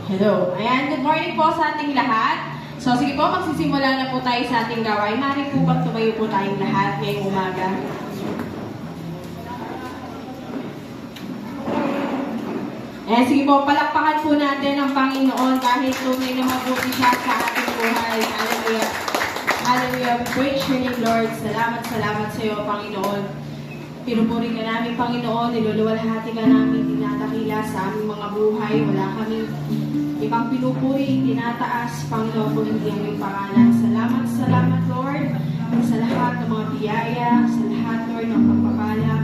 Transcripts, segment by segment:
Hello. Ayan, good morning po sa ating lahat. So, sige po, magsisimula na po tayo sa ating gawain. Maaari po bang tumayo po tayong lahat ngayong umaga? Ayan, sige po, palakpakan po natin ang Panginoon dahil tunay na mabuti siya sa ating buhay. Hallelujah. Hallelujah. We praise your name, Lord. Salamat sa iyo, Panginoon. Pinupuri ka namin, Panginoon. Niluluwalhati ka namin, tinatakila sa aming mga buhay. Wala kaming ibang pinupuri, tinataas, Panginoon, kung hindi ang iyong pangalan. Salamat, Lord, sa lahat ng mga biyaya, sa lahat, Lord, ng pagpapala.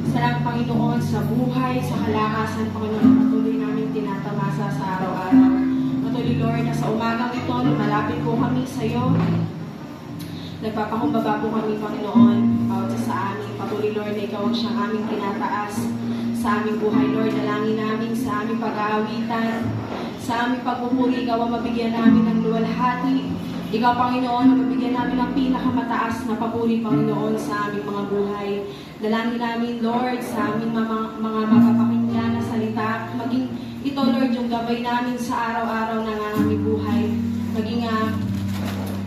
Salamat, Panginoon, sa buhay, sa kalakasan, Panginoon, na patuloy namin tinatamasa sa araw-araw. Patuloy, Lord, na sa umagang ito, lumalapit po kami sa iyo. Nagpapakumbaba po kami, Panginoon, bawat sa amin. Patuloy, Lord, na ikaw ang siyang aming tinataas sa aming buhay, Lord. Dalangin namin sa aming pag-aawitan, sa aming pagpupuri, ikaw ang mabigyan namin ng luwalhati. Ikaw, Panginoon, ang mabigyan namin ng pinakamataas na papuri, Panginoon, sa aming mga buhay. Dalangin namin, Lord, sa aming mga mapapakinggan na salita. Maging ito, Lord, yung gabay namin sa araw-araw ng aming buhay. Maging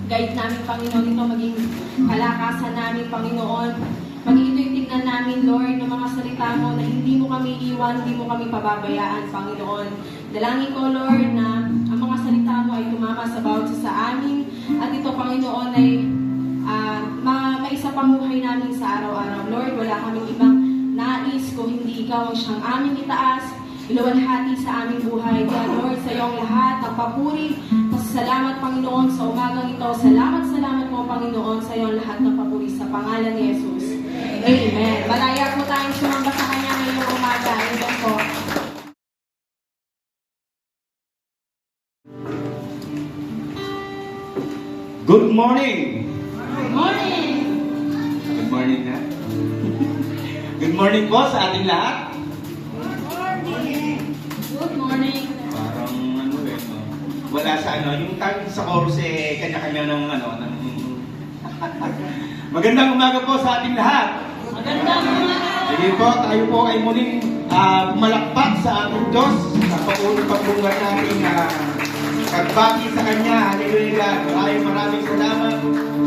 guide namin, Panginoon, ito maging kalakasan namin, Panginoon. Maging ito'y tingnan namin, Lord, ng mga salita mo na hindi mo kami iwan, hindi mo kami pababayaan, Panginoon. Dalangin ko, Lord, na ang mga salita mo ay tumama sa bawat sa amin. At ito, Panginoon, ay maisa pamuhay namin sa araw-araw. Lord, wala kaming ibang nais kung hindi ikaw ang siyang aming itaas, iluwalhati sa aming buhay. Kaya, Lord, sa iyong lahat ng papuri, pasasalamat, Panginoon, sa umagang ito. Salamat mo, Panginoon, sa iyong lahat ng papuri sa pangalan ni Jesus. Amen. Malaya po tayong sumamba sa Kanya ngayong umaga. Amen po. Good morning! Good morning! Good morning na. Good morning po sa ating lahat. Good morning! Parang wala sa yung tag sa chorus kanya-kanya ng Magandang umaga po sa ating lahat. Magandang umaga! Sige po, tayo po ay muling pumalakpak sa ating Diyos sa pag-bunga nating pagbati sa Kanya. Hallelujah! Maraming salamat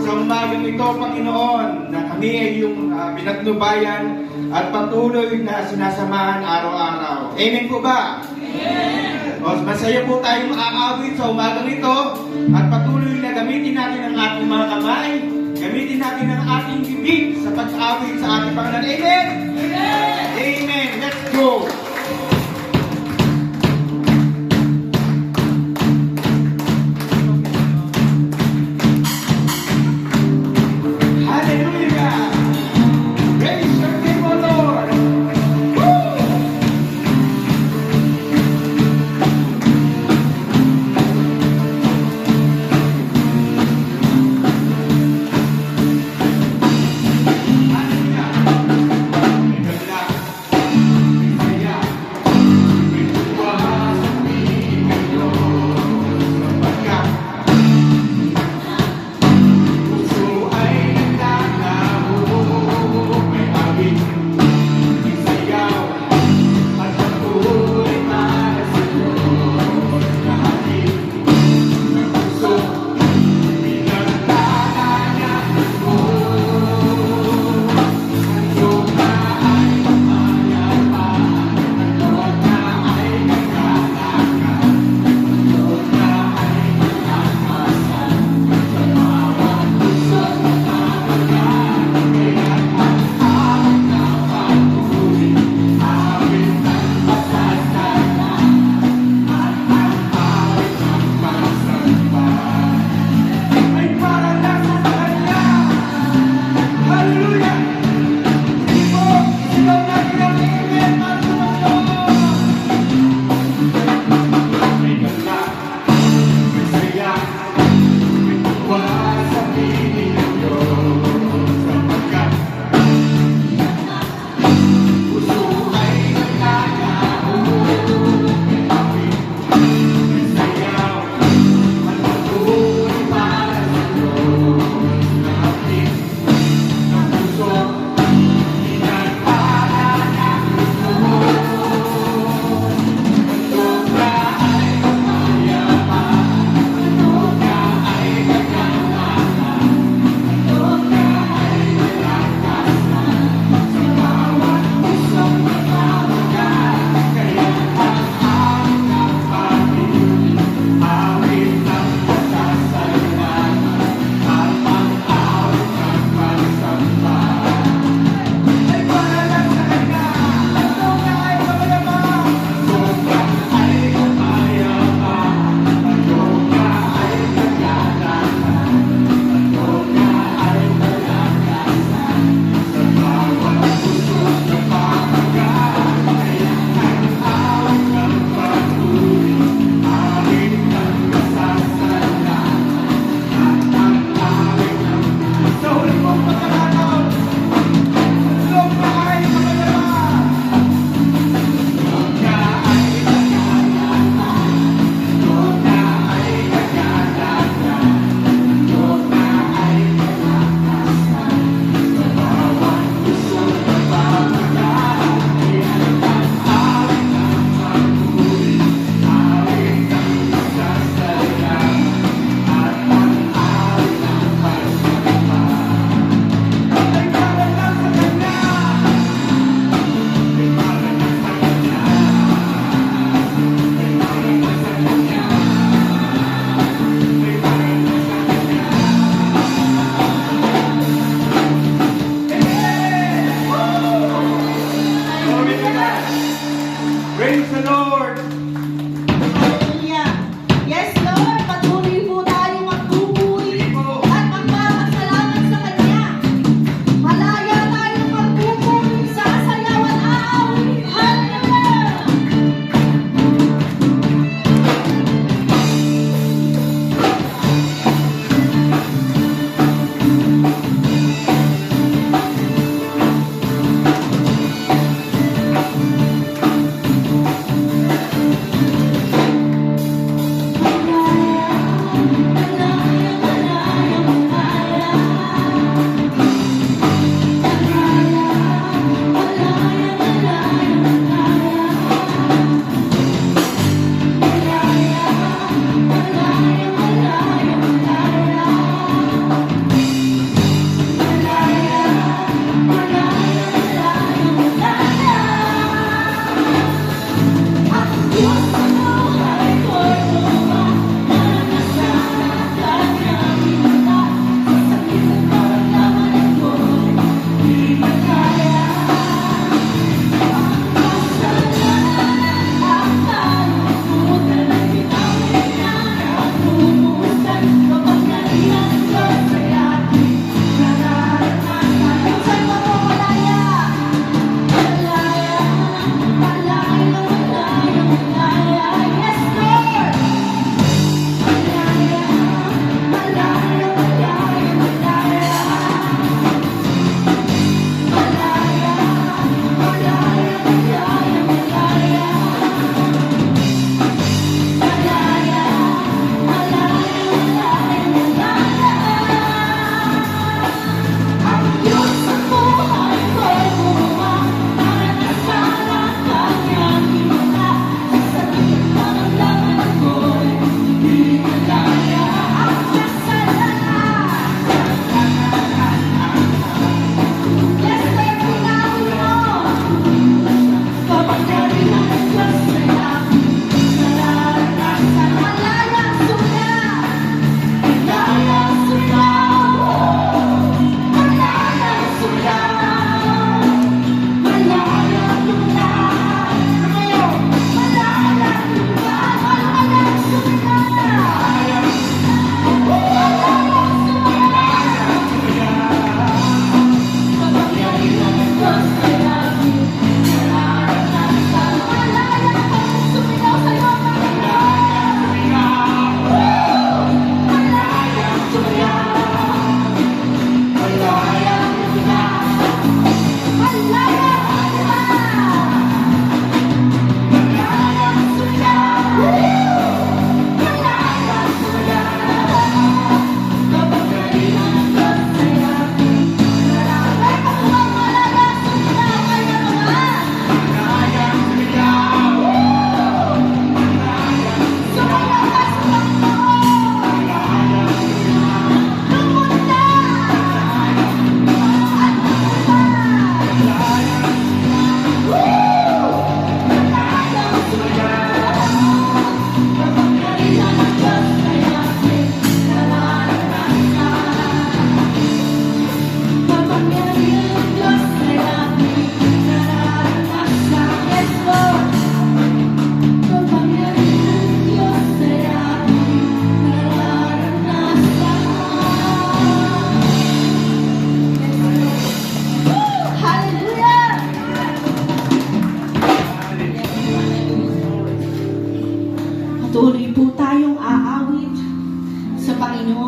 sa umagang ito, Panginoon, na kami ay yung pinagnubayan at patuloy na sinasamahan araw-araw. Amen po ba? Amen! Masaya po tayong aawit sa umagang ito at patuloy na gamitin natin ang ating mga kamay, gamitin natin ang ating bibig sa pag-awit sa ating Panginoon. Amen? Amen! Amen! Let's go!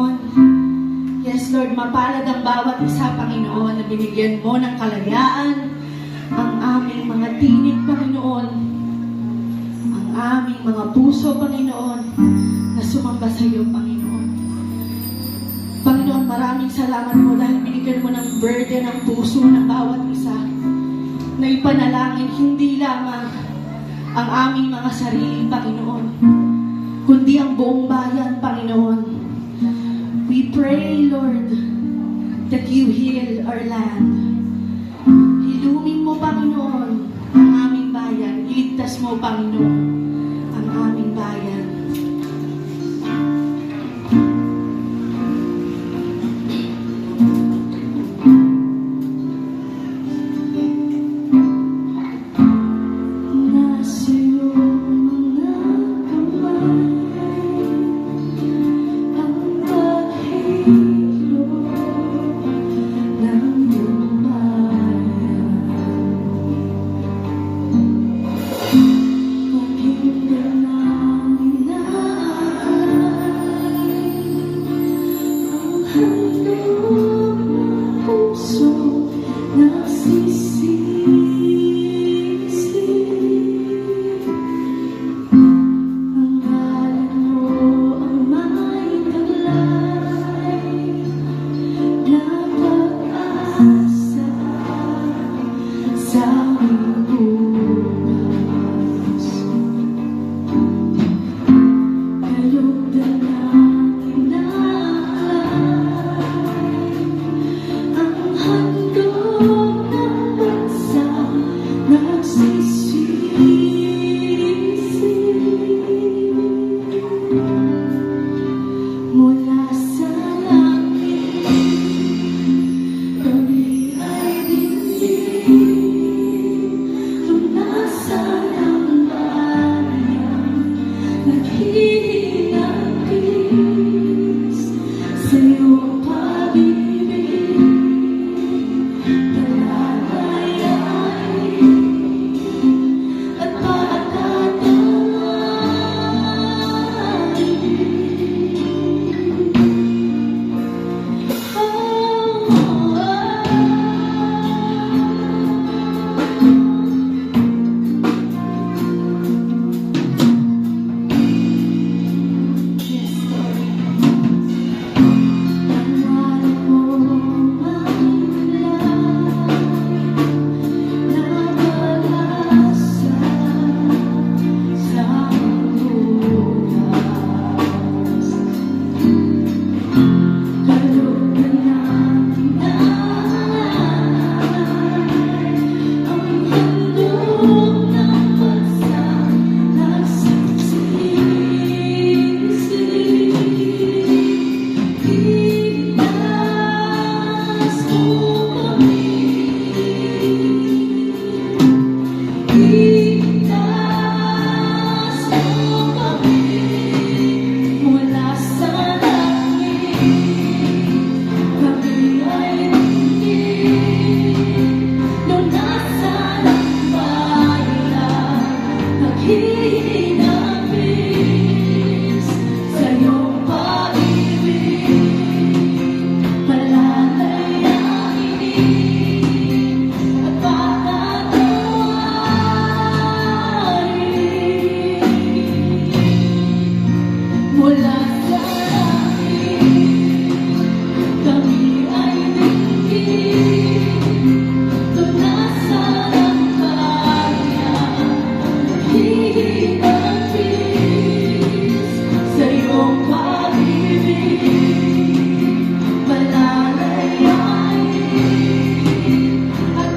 Panginoon. Yes, Lord, mapalad ang bawat isa, Panginoon, na binigyan mo ng kalayaan ang aming mga tinig, Panginoon, ang aming mga puso, Panginoon, na sumamba sa iyo, Panginoon. Panginoon, maraming salamat mo dahil binigyan mo ng burden ang puso ng bawat isa na ipanalangin hindi lamang ang aming mga sarili, Panginoon, kundi ang buong bayan, Panginoon. We pray, Lord, that you heal our land. Hilumin mo, Panginoon, ang aming bayan. Iligtas mo, Panginoon, ang aming bayan. Nasa iyong mga kamay ang paghilo ng lumayan. Pakinggan ang inaakay ang handog ng puso nagsisisi. Ang ngalan mo ang may taglay na pag-asa sa aming bukas. Kalugdan ng inaalay ang handog ng bansa nagsisisi. Mula sa langit, kami ay dinggin. Tunasan ang bayan, naghihinapis sa iyong pag-ibig. Palalayain at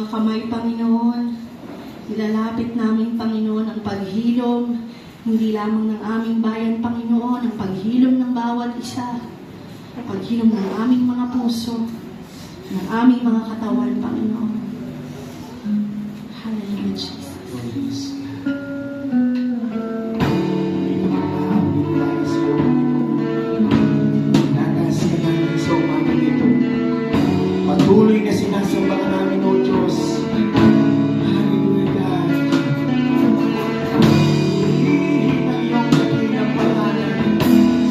kamay, Panginoon. Nilalapit namin, Panginoon, ang paghilom, hindi lamang ng aming bayan, Panginoon, ang paghilom ng bawat isa, ang paghilom ng aming mga puso, ng aming mga katawan, Panginoon. Hallelujah, Jesus. Patuloy na sinasamba ka namin, O Diyos. Hallelujah, God. Purihin ang iyong dakilang pangalan.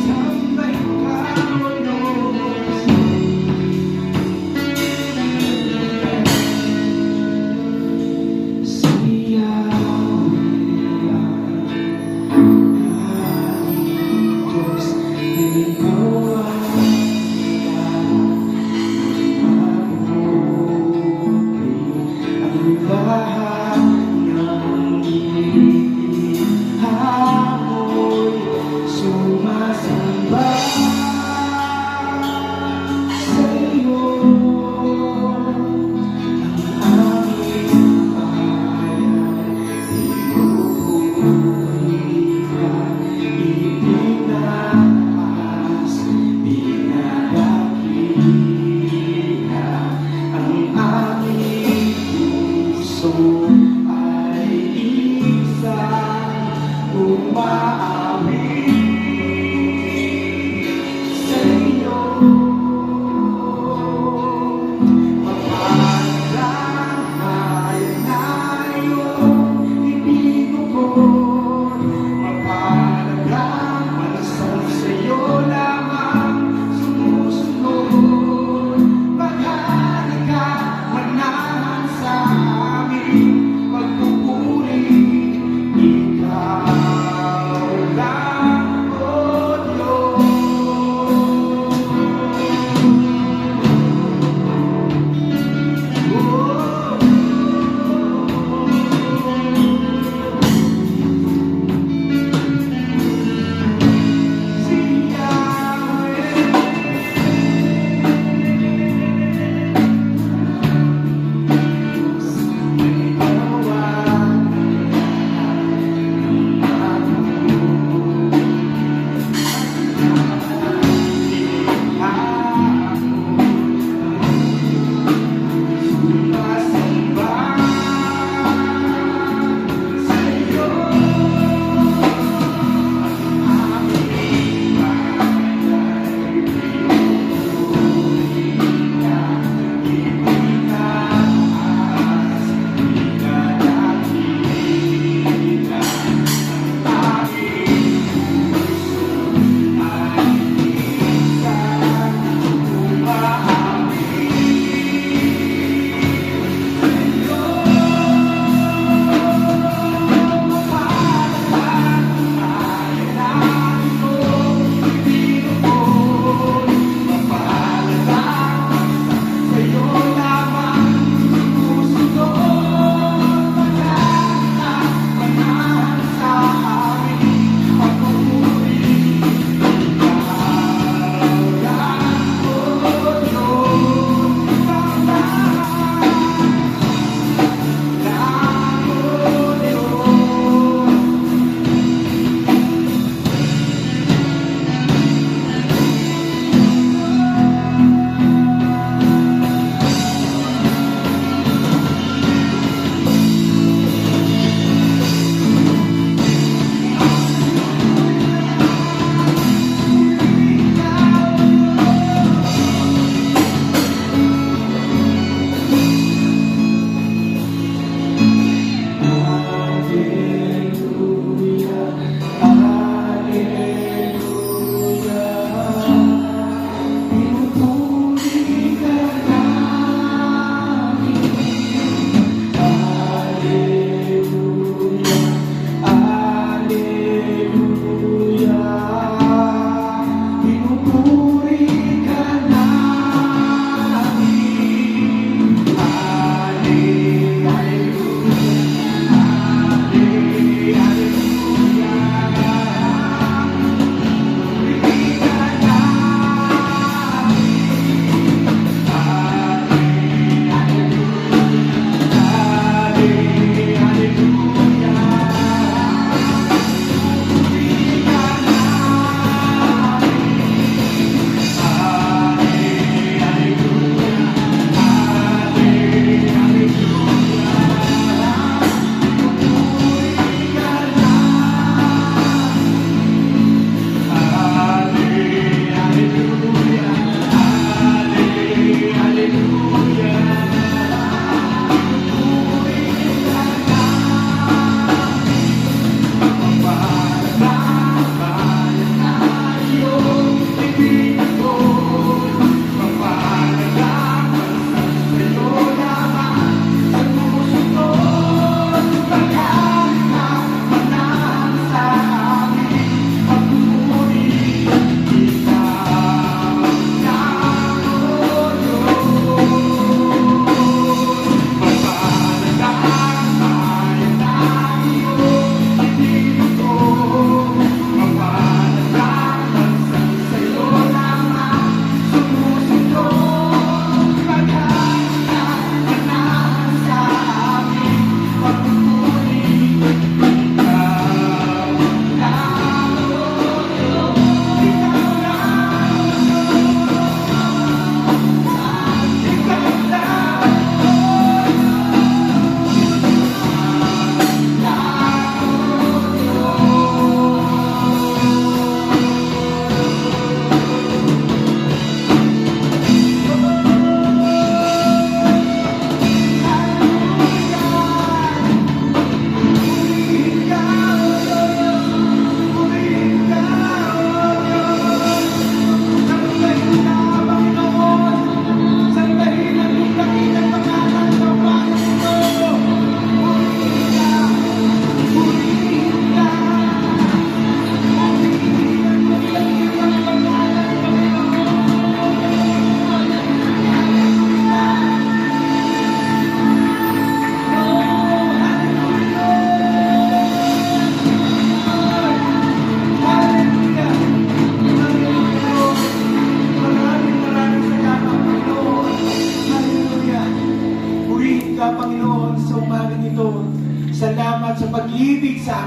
Sambay ka, O Diyos. Siya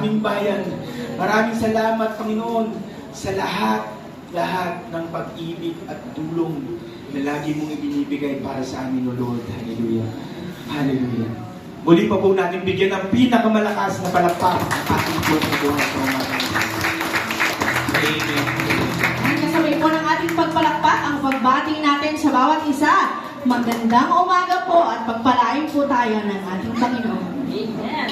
aming bayan. Maraming salamat, Panginoon, sa lahat ng pag-ibig at tulong na lagi mong ibinibigay para sa amin, O Lord. Hallelujah. Hallelujah. Muli pa po natin bigyan ng pinakamalakas na palakpak ang ating Diyos na buhay sa mga Amen. Kasabay po ng ating pagpalakpak ang pagbati natin sa bawat isa. Magandang umaga po at pagpalain po tayo ng ating Panginoon. Amen.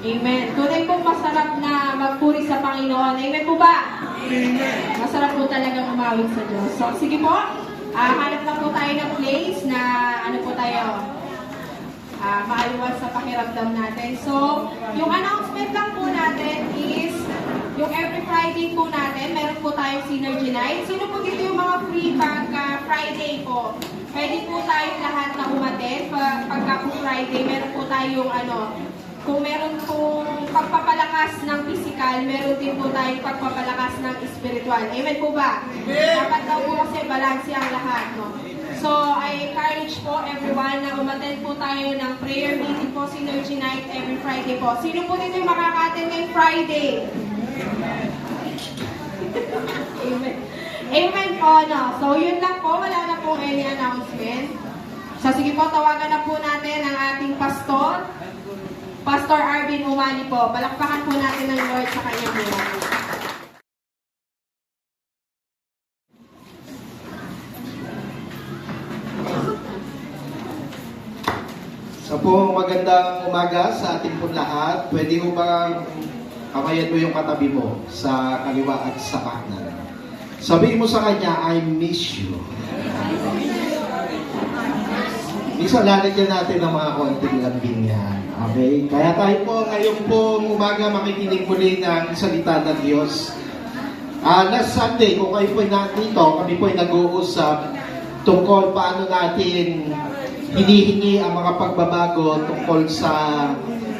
Amen. Tunay pong masarap na magpuri sa Panginoon. Amen po ba? Amen. Masarap po talagang umawit sa Diyos. So, sige po. Hanap lang po tayo ng place na maaliwas sa pakiramdam natin. So, yung announcement lang po natin is yung every Friday po natin, meron po tayong Synergy Night. Sino po dito yung mga free pagka Friday po? Pwede po tayong lahat na umaten. Pagka po Friday, meron po tayong kung meron pong pagpapalakas ng physical, meron din po tayong pagpapalakas ng spiritual. Amen po ba? Amen. Dapat daw po kasi balanse ang lahat. No? So, I encourage po everyone na umattend po tayo ng prayer meeting po, Synergy Night, every Friday po. Sino po dito yung makaka-attend ngayong Friday? Amen. Amen po, no? So, yun lang po. Wala na pong any announcement. So, sige po, tawagan na po natin ang ating pastor. Pastor Arvin Umali po. Palakpakan po natin ng Lord sa kanyang buhay. So po, magandang umaga sa ating po lahat. Pwede mo bang kamayan mo yung katabi mo sa kaliwa at sa kanan? Sabihin mo sa kanya, I miss you. Minsan lalagyan natin ng mga konting lambing yan. Okay? Kaya tayo po ngayon po umaga makikinig muli ng salita ng Diyos. Last Sunday, kung kayo po nandito, kami po nag-uusap tungkol paano natin hinihingi ang mga pagbabago tungkol sa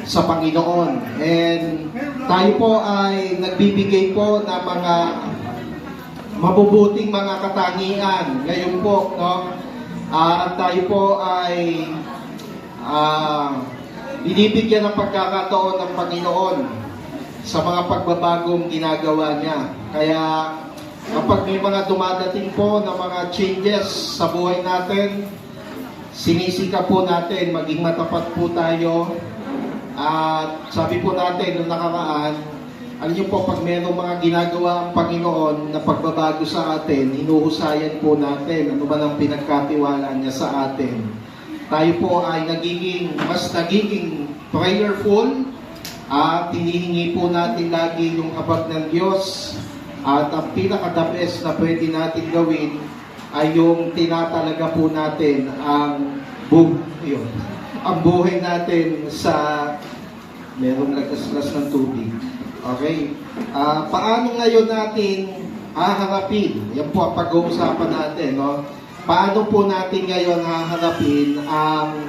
Panginoon. And tayo po ay nagbibigay po ng mga mabubuting mga katangian. Ngayon po, no? Tayo po ay binibigyan ng pagkakataon ng Panginoon sa mga pagbabagong ginagawa niya. Kaya kapag may mga dumadating po na mga changes sa buhay natin, sinisika po natin, maging matapat po tayo. At sabi po natin nung nakaraan, alam niyo po, pag mayroong mga ginagawa ang Panginoon na pagbabago sa atin, hinuhusayan po natin ano man ang pinagkatiwalaan niya sa atin. Tayo po ay mas nagiging prayerful at hinihingi po natin lagi yung habag ng Diyos. At ang pinaka-the best na pwede natin gawin ay yung tinatalaga po natin ang buhay natin sa merong lagaslas ng tubig. Okay? Paano ngayon natin haharapin? Yan po ang pag-uusapan natin, no? Paano po natin ngayon haharapin ang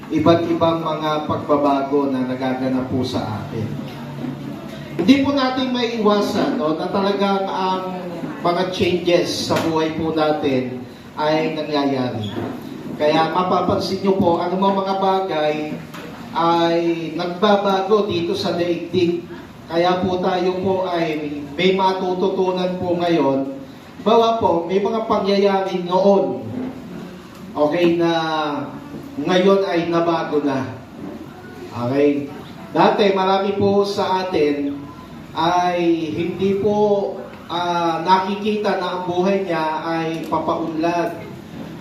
iba't ibang mga pagbabago na nagaganap po sa atin? Hindi po natin may iwasan, no, na talagang ang mga changes sa buhay po natin ay nangyayari. Kaya mapapansin nyo po, ano mga bagay ay nagbabago dito sa daigdig. Kaya po tayo po ay may matututunan po ngayon. Bawa po, may mga pangyayari noon. Okay, na ngayon ay nabago na. Okay. Dati marami po sa atin ay hindi po nakikita na ang buhay niya ay papaunlad.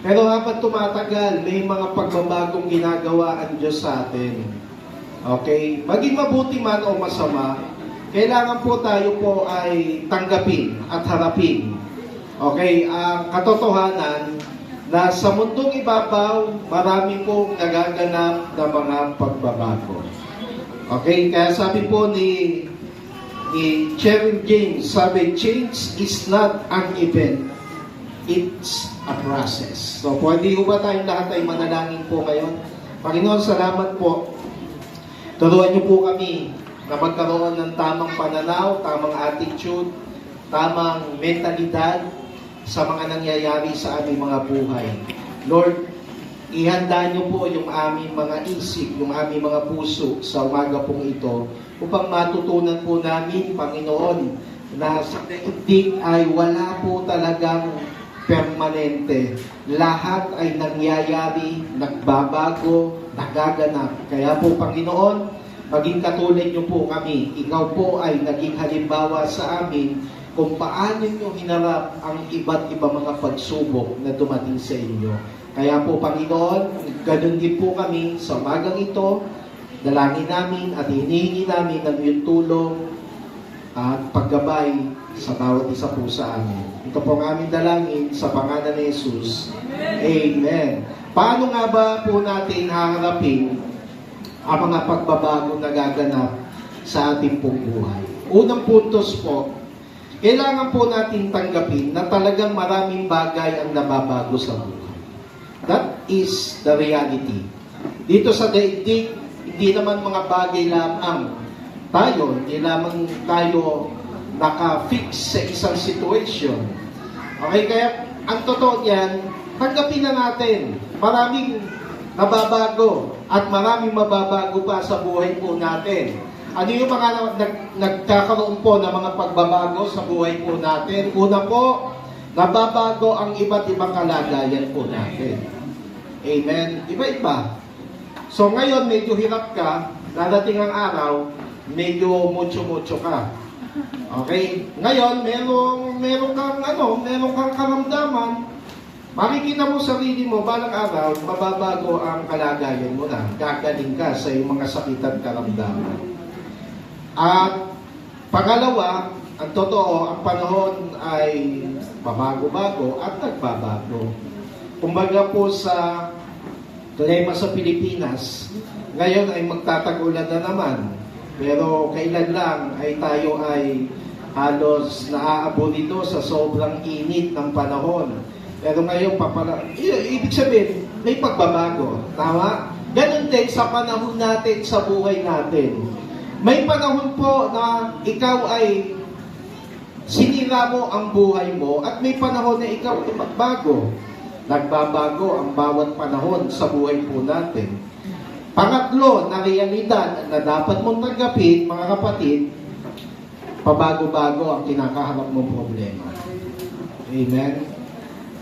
Pero habang tumatagal, may mga pagbabagong ginagawa ang Diyos sa atin. Okay? Maging mabuti man o masama, kailangan po tayo po ay tanggapin at harapin. Okay? Ang katotohanan na sa mundong ibabaw, marami pong nagaganap na mga pagbabago. Okay? Kaya sabi po ni Cheryl James, sabi, change is not an event. It's a process. So, pwede ba tayong lahat ay manalangin po ngayon? Panginoon, salamat po. Turuan niyo po kami na magkaroon ng tamang pananaw, tamang attitude, tamang mentalidad sa mga nangyayari sa aming mga buhay. Lord, ihanda niyo po yung aming mga isip, yung aming mga puso sa umaga pong ito upang matutunan po namin, Panginoon, na sa daigdig ay wala po talagang permanente. Lahat ay nangyayari, nagbabago, nagaganap. Kaya po, Panginoon, maging katulad niyo po kami. Ikaw po ay naging halimbawa sa amin kung paano niyo hinarap ang iba't ibang mga pagsubok na dumating sa inyo. Kaya po, Panginoon, ganun din po kami sa umagang ito. Dalangin namin at hinihingi namin ng iyong tulong at paggabay sa bawat isa po sa amin. Ito po ang aming dalangin sa pangalan ni Jesus. Amen. Paano nga ba po natin haharapin ang mga pagbabagong nagaganap sa ating pong buhay? Unang puntos po, kailangan po natin tanggapin na talagang maraming bagay ang nababago sa buhay. That is the reality. Dito sa daigdig, hindi naman mga bagay lamang tayo, hindi lamang tayo naka-fix sa isang situation. Okay, kaya ang totoo niyan, tanggapin na natin. Maraming nababago at maraming mababago pa sa buhay po natin. Ano yung mga nagkakaroon po ng mga pagbabago sa buhay po natin? Una po, nababago ang iba't ibang kalagayan po natin. Amen? Iba-iba. So ngayon, medyo hirap ka, dadating ang araw, medyo mucho-mucho ka. Okay? Ngayon, meron kang karamdaman, makikita mo sarili mo, balang araw, mababago ang kalagayan mo na. Gagaling ka sa iyong mga sakit at karamdaman. At pangalawa, ang totoo, ang panahon ay babago-bago at nagbabago. Kumbaga po sa klima sa Pilipinas, ngayon ay magtatagulan na naman. Pero kailan lang ay tayo ay halos naaabo dito sa sobrang init ng panahon. Pero ngayon, ibig sabihin, may pagbabago. Tama? Ganun din sa panahon natin, sa buhay natin. May panahon po na ikaw ay sinira mo ang buhay mo at may panahon na ikaw ay magbago. Nagbabago ang bawat panahon sa buhay po natin. Pangatlo na realidad na dapat mong tanggapin, mga kapatid, pabago-bago ang kinakaharap mong problema. Amen?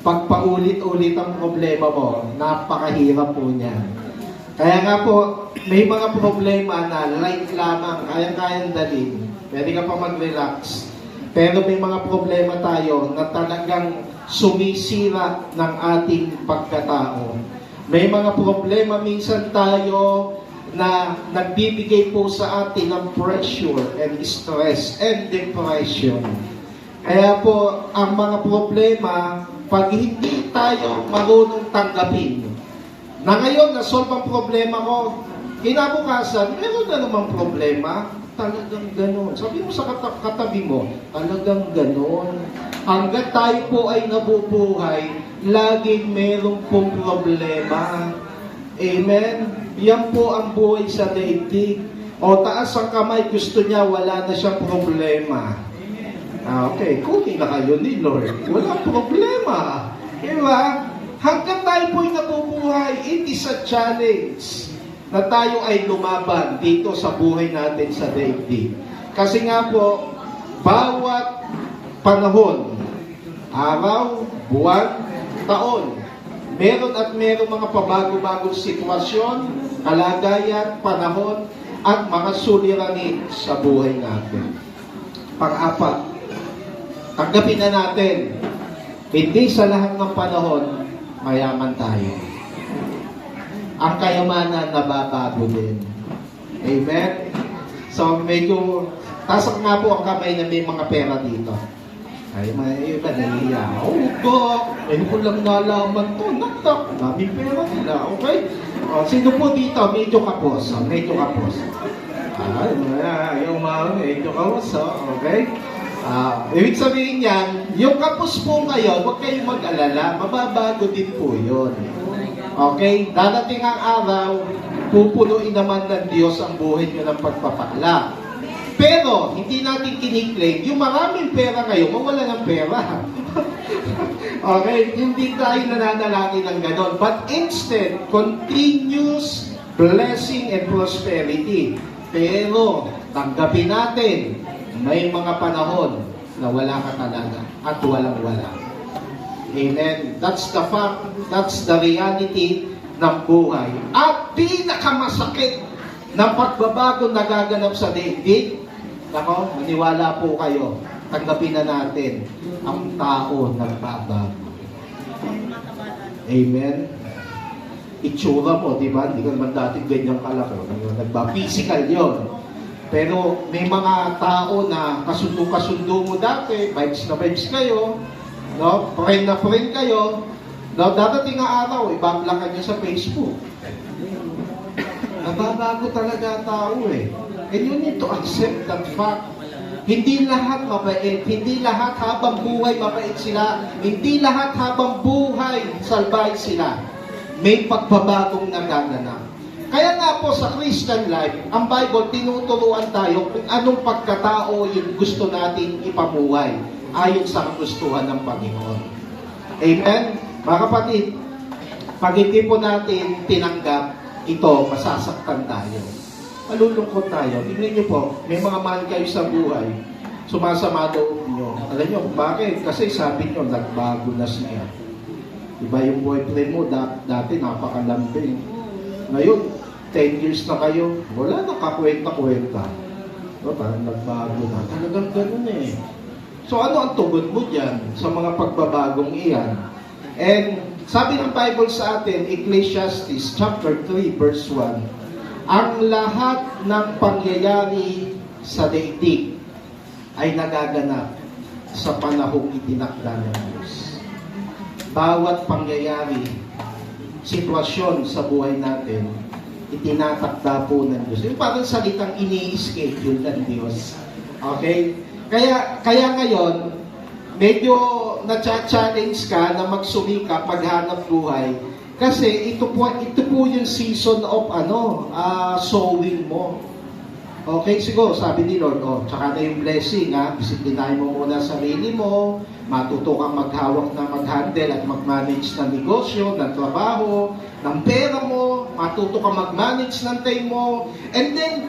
Pagpaulit-ulit ang problema mo, napakahirap po niyan. Kaya nga po, may mga problema na light lamang, kaya-kayang dalhin. Pwede ka pa mag-relax. Pero may mga problema tayo na talagang sumisira ng ating pagkatao. May mga problema minsan tayo na nagbibigay po sa atin ng pressure and stress and depression. Kaya po, ang mga problema, pag hindi tayo marunong tanggapin, na ngayon, nasolve ang problema ko, kinabukasan, meron na namang problema, talagang ganon. Sabi mo sa katabi mo, talagang ganon. Hanggat tayo po ay nabubuhay, laging merong pong problema. Amen? Yan po ang buhay sa daigdig. O taas ang kamay, gusto niya, wala na siyang problema. Okay, kunin na kayo ni Lord. Walang problema. Diba? Hanggang tayo po'y nabubuhay, it is a challenge na tayo ay lumaban dito sa buhay natin sa daigdig. Kasi nga po, bawat panahon, araw, buwan, taon, meron at meron mga pabago-bagong sitwasyon, kalagayan, panahon, at mga suliranin sa buhay natin. Pang-apat, tanggapin na natin, hindi sa lahat ng panahon, mayaman tayo. Ang kayamanan nababago din. Amen? So, medyo, tasak nga po ang kamay na may mga pera dito. Ay, may iba nahiya. Ayun ko lang nalaman to. Naktak, daming pera nila. Okay? O, sino po dito? Medyo kapos. O, medyo kapos. Yung mga medyo kapos. Okay? Ibig sabihin yan, yung kapos po kayo, huwag kayong mag-alala. Mababago din po yun. Okay? Darating ang araw, pupunuin naman ng Diyos ang buhay nyo ng pagpapakla. Pero, hindi natin kiniklaim, yung maraming pera ngayon, mawala ng pera. Okay? Hindi tayo nananalangin ng ganon. But instead, continuous blessing and prosperity. Pero, tanggapin natin, may mga panahon na wala ka talaga at walang-wala. Amen. That's the fact, that's the reality ng buhay. At pinakamasakit na pagbabago nagaganap sa daigdig, nako, maniwala po kayo, tanggapin na natin ang tao nagbabago. Amen. Itsura mo, di ba? Hindi ka naman dating ganyan kalaki. Physical yon. Pero may mga tao na kasundo-kasundo mo dati, vibes na vibes kayo, no? Friend na friend kayo, no? Dadating ang araw, ibablock ka niya sa Facebook. Nababago talaga ang tao eh. And you need to accept that fact. Hindi lahat mabait, hindi lahat habang buhay mabait sila, hindi lahat habang buhay salbahe sila. May pagbabagong nagaganap. Kaya nga po sa Christian life, ang Bible tinuturuan tayo kung anong pagkatao yung gusto natin ipamuhay ayon sa kagustuhan ng Panginoon. Amen? Mga kapatid, pag hindi po natin tinanggap ito, masasaktan tayo. Malulungkot tayo. Tingnan niyo po, may mga mahal kayo sa buhay, sumasama loob niyo. Alam niyo, bakit? Kasi sabi niyo, nagbago na siya. Diba yung boyfriend mo, dati napakalambing. Ngayon, 10 years na kayo, wala na kakwenta-kwenta. Diba, parang nagbago na. Talagang ganun eh. So ano ang tugon mo dyan sa mga pagbabagong iyan? And sabi ng Bible sa atin, Ecclesiastes chapter 3 verse 1, ang lahat ng pangyayari sa daigdig ay nagaganap sa panahong itinakda ng Diyos. Bawat pangyayari, sitwasyon sa buhay natin, itinatakda po ng Diyos. Yung parang salitang ini-schedule ng Diyos. Okay? Kaya ngayon, medyo na-challenge ka na magsumika paghanap buhay. Kasi ito po yung season of sowing mo. Okay, siguro, sabi ni Lord, tsaka na yung blessing, bisitinahin mo muna sarili mo, matuto kang maghawak na mag-handle at mag-manage ng negosyo, ng trabaho, ng pera mo, matuto kang mag-manage ng time mo, and then,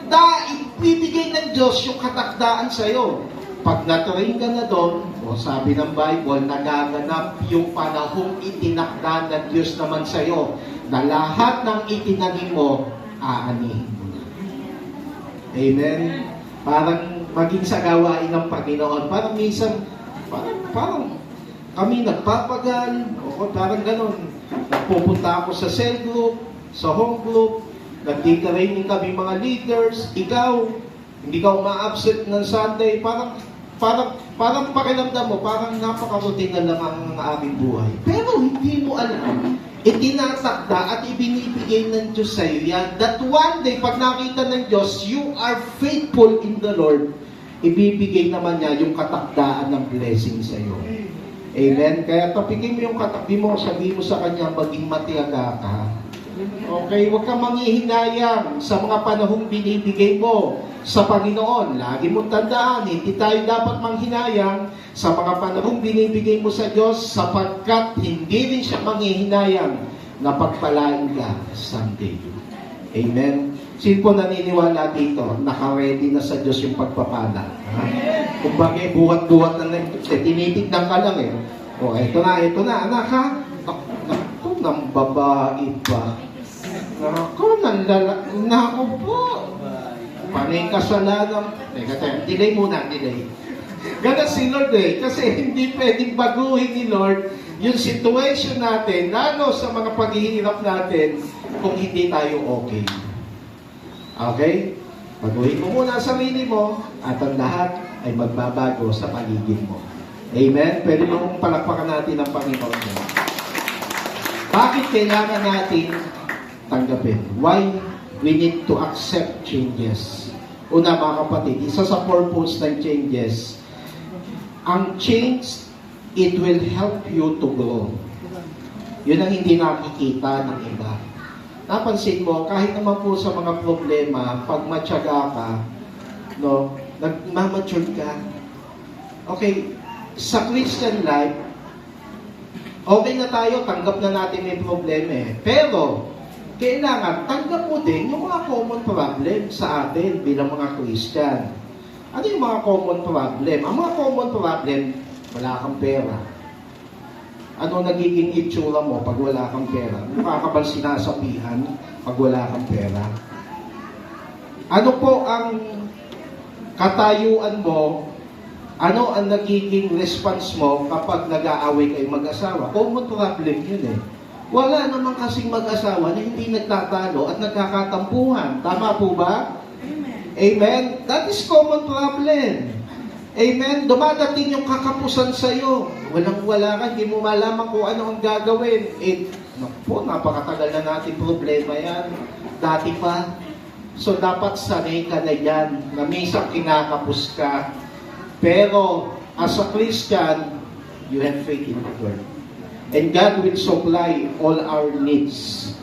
ibibigay ng Diyos yung katakdaan sa'yo. Pag na-train ka na doon, sabi ng Bible, nagaganap yung panahong itinakda ng Diyos naman sa'yo, na lahat ng itinanim mo, aanihin mo na. Amen? Parang maging sa gawain ng Panginoon. Parang minsan, parang kami nagpapagal, o parang ganon. Nagpupunta ako sa cell group, sa home group, nagtitraining kami mga leaders, ikaw, hindi ka uma-absent ng Sunday, parang pakiramdam mo, parang napaka-routine na lang ang aming buhay. Pero hindi mo alam, itinatakda at ibinibigay ng Diyos sa iyo yan, that one day, pag nakita ng Diyos, you are faithful in the Lord, ibibigay naman niya yung katakdaan ng blessing sa iyo. Amen? Kaya tapigin mo yung katakdi mo, sabihin mo sa Kanya, maging matiyaga ka. Okay? Huwag kang manghihinayang sa mga panahong binibigay mo sa Panginoon. Lagi mong tandaan, hindi tayo dapat manghinayang sa mga panahong binibigay mo sa Diyos sapagkat hindi rin siya manghihinayang na pagpalain ka someday. Amen? Sino po naniniwala dito? Naka-ready na sa Diyos yung pagpapala. Ha? Kung bagay, buhat-buhat na lang. Tinitignan ka lang eh. O, ito na, anak ha? Naku, nang babae pa. Naku, naku po. Panay kasalanan. Teka, delay muna, delay. Ganun si Lord eh. Kasi hindi pwedeng baguhin ni Lord yung situation natin, lalo sa mga paghihirap natin, kung hindi tayo okay. Okay? Baguhin mo muna ang sarili mo at ang lahat ay magbabago sa paligid mo. Amen? Pwede mong palakpakan natin ang Panginoon mo. Bakit kailangan natin tanggapin? Why we need to accept changes? Una mga kapatid, isa sa purpose ng changes, ang change, it will help you to grow. Yun ang hindi nakikita ng iba. Napansin mo, kahit naman po sa mga problema, pag matyaga ka, no, nagmamature ka. Okay, sa Christian life, okay na tayo, tanggap na natin may problema eh. Pero, kailangan tanggap mo din yung mga common problem sa atin bilang mga Christian. Ano yung mga common problem? Ang mga common problem, wala kang pera. Ano nagiging itsura mo pag wala kang pera? Mukha ka bang sinasabihan pag wala kang pera? Ano po ang katayuan mo? Ano ang nagiging response mo kapag nag-aaway kayo mag-asawa? Common problem yun eh. Wala naman kasing mag-asawa na hindi nagtatalo at nagkakatampuhan. Tama po ba? Amen? That is common problem. Amen? Dumadating yung kakapusan sa'yo. Walang-wala ka, hindi mo malaman kung ano ang gagawin. Naku, napakatagal na natin problema yan. Dati pa. So, dapat sanay ka na yan, na minsan kinakapos ka. Pero, as a Christian, you have faith in the Lord. And God will supply all our needs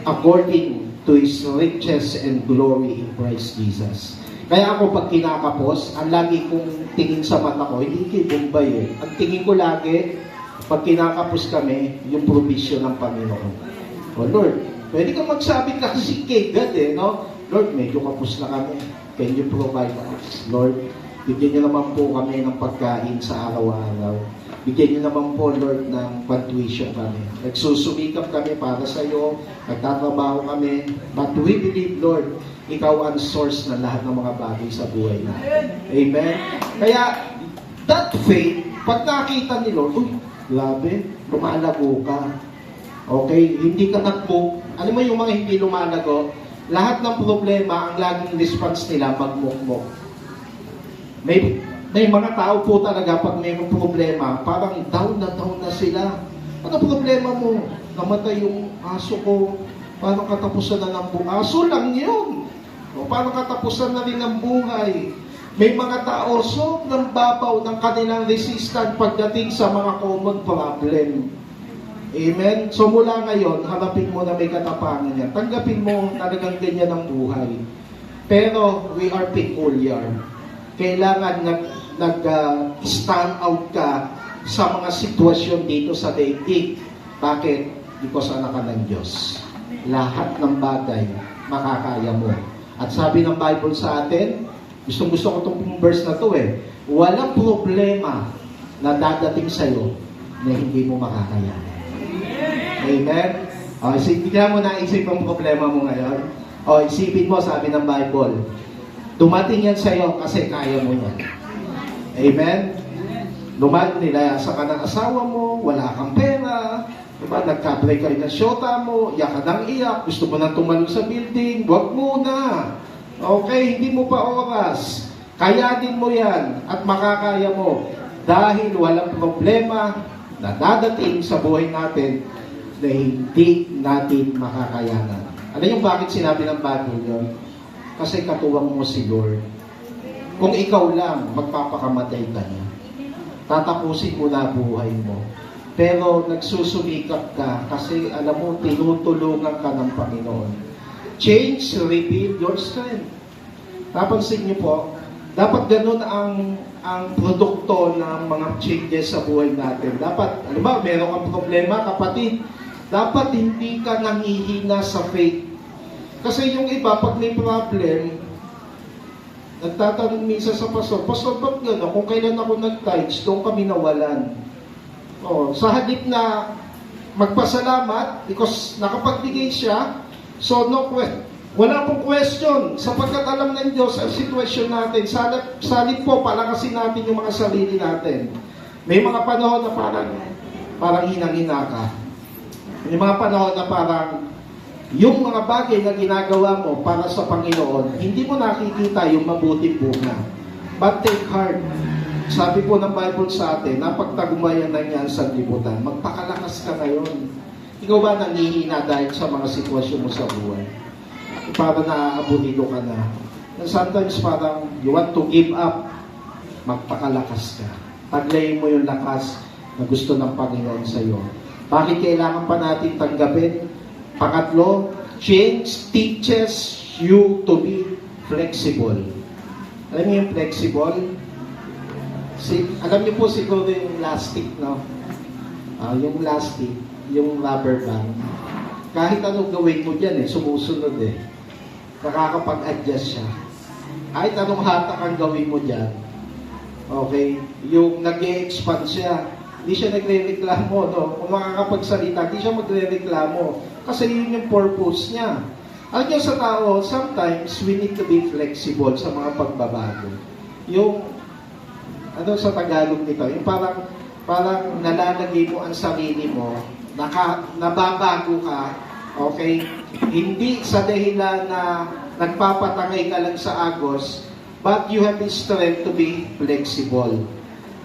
according to His riches and glory in Christ Jesus. Kaya ako pag kinakapos, ang lagi kong tingin sa mata ko, hindi kay Bombay eh. Ang tingin ko lagi, pag kinakapos kami, yung provision ng Panginoon. O Lord, pwede kang magsabi kasi kay God eh, no? Lord, medyo kapos na kami. Can you provide us? Lord, bigyan niyo naman po kami ng pagkain sa araw-araw. Bigyan niyo naman po, Lord, ng tuition kami. Nagsusumikap kami para sa iyo, nagtatrabaho kami, but we believe, Lord, ikaw ang source ng lahat ng mga bagay sa buhay natin. Amen? Kaya, that faith, pag nakita ni Lord, uy, grabe, lumalago ka. Okay? Hindi ka nagmuk. Ano mo yung mga hindi lumalago? Lahat ng problema, ang laging response nila, magmukmuk. May mga tao po talaga, pag may problema, parang down na sila. Ano problema mo? Namatay yung aso ko. Paano katapusan na ng buhay? Aso lang yun. O paano katapusan na rin ng buhay? May mga tao, sobrang babaw ng kanilang resistance pagdating sa mga common problem. Amen? So mula ngayon, harapin mo na may katapangan yan. Tanggapin mo talagang ganyan ang buhay. Pero we are peculiar. Kailangan nag-stand out ka sa mga sitwasyon dito sa daigdig. Bakit? Because anak ka ng Diyos. Lahat ng bagay makakaya mo. At sabi ng Bible sa atin, gusto ko itong verse na to eh, walang problema na dadating sa'yo na hindi mo makakayanan. Amen? O, tignan mo na isip ang problema mo ngayon. O, isipin mo, sabi ng Bible, dumating yan sa'yo kasi kaya mo yan. Amen? Nilayasa ka ng asawa mo, wala kang pera, diba? Nagka-break kayo ng syota mo, iyak ka ng iyak, gusto mo nang tumalon sa building, wag muna. Okay, hindi mo pa oras. Kayanin mo yan at makakaya mo dahil walang problema na dadating sa buhay natin na hindi natin makakayanan. Ano yung bakit sinabi ng Bible yun? Kasi katuwang mo si Lord. Kung ikaw lang, magpapakamatay ka niya. Tatapusin mo na buhay mo. Pero nagsusumikap ka kasi alam mo, tinutulungan ka ng Panginoon. Change, rebuild your strength. Napansin niyo po, dapat ganun ang produkto ng mga changes sa buhay natin. Dapat, alam ba, meron kang problema, kapatid, dapat hindi ka nanghihina sa faith. Kasi yung iba, pag may problem, nagtatanong minsan sa pastor, "Pastor, ba't gano'n? Kung kailan ako nag-tithes, doon kami nawalan." Sa halip na magpasalamat, because nakapagbigay siya, so wala pong question, sapagkat alam ng Diyos ang sitwasyon natin. Salip po, palakasin natin yung mga sarili natin. May mga panahon na parang hinang-hina ka. May mga panahon na parang yung mga bagay na ginagawa mo para sa Panginoon, hindi mo nakikita yung mabuting bunga. But take heart. Sabi po ng Bible sa atin, napagtagumpayan na niya ang sanlibutan. Magpakalakas ka ngayon. Ikaw ba nanghihina dahil sa mga sitwasyon mo sa buhay? Para naaabunido ka na. And sometimes parang you want to give up. Magpakalakas ka. Taglayin mo yung lakas na gusto ng Panginoon sa iyo. Bakit kailangan pa natin tanggapin? Pangatlo, change teaches you to be flexible. Alam niyo yung flexible? Alam niyo po siguro yung elastic, no? Yung elastic, yung rubber band. Kahit anong gawin mo dyan, sumusunod Nakakapag-adjust siya. Kahit anong hatak ang gawin mo dyan, okay, yung nag-e-expand siya, hindi siya nagre-reklamo, no? Kung makakapagsalita, hindi siya magre-reklamo. Kasi yun yung purpose niya. Alam niyo sa tao, sometimes we need to be flexible sa mga pagbabago. Yung, sa Tagalog nito, yung parang nalalagay mo ang sarili mo, nababago ka, okay? Hindi sa dahilan na nagpapatangay ka lang sa agos, but you have the strength to be flexible.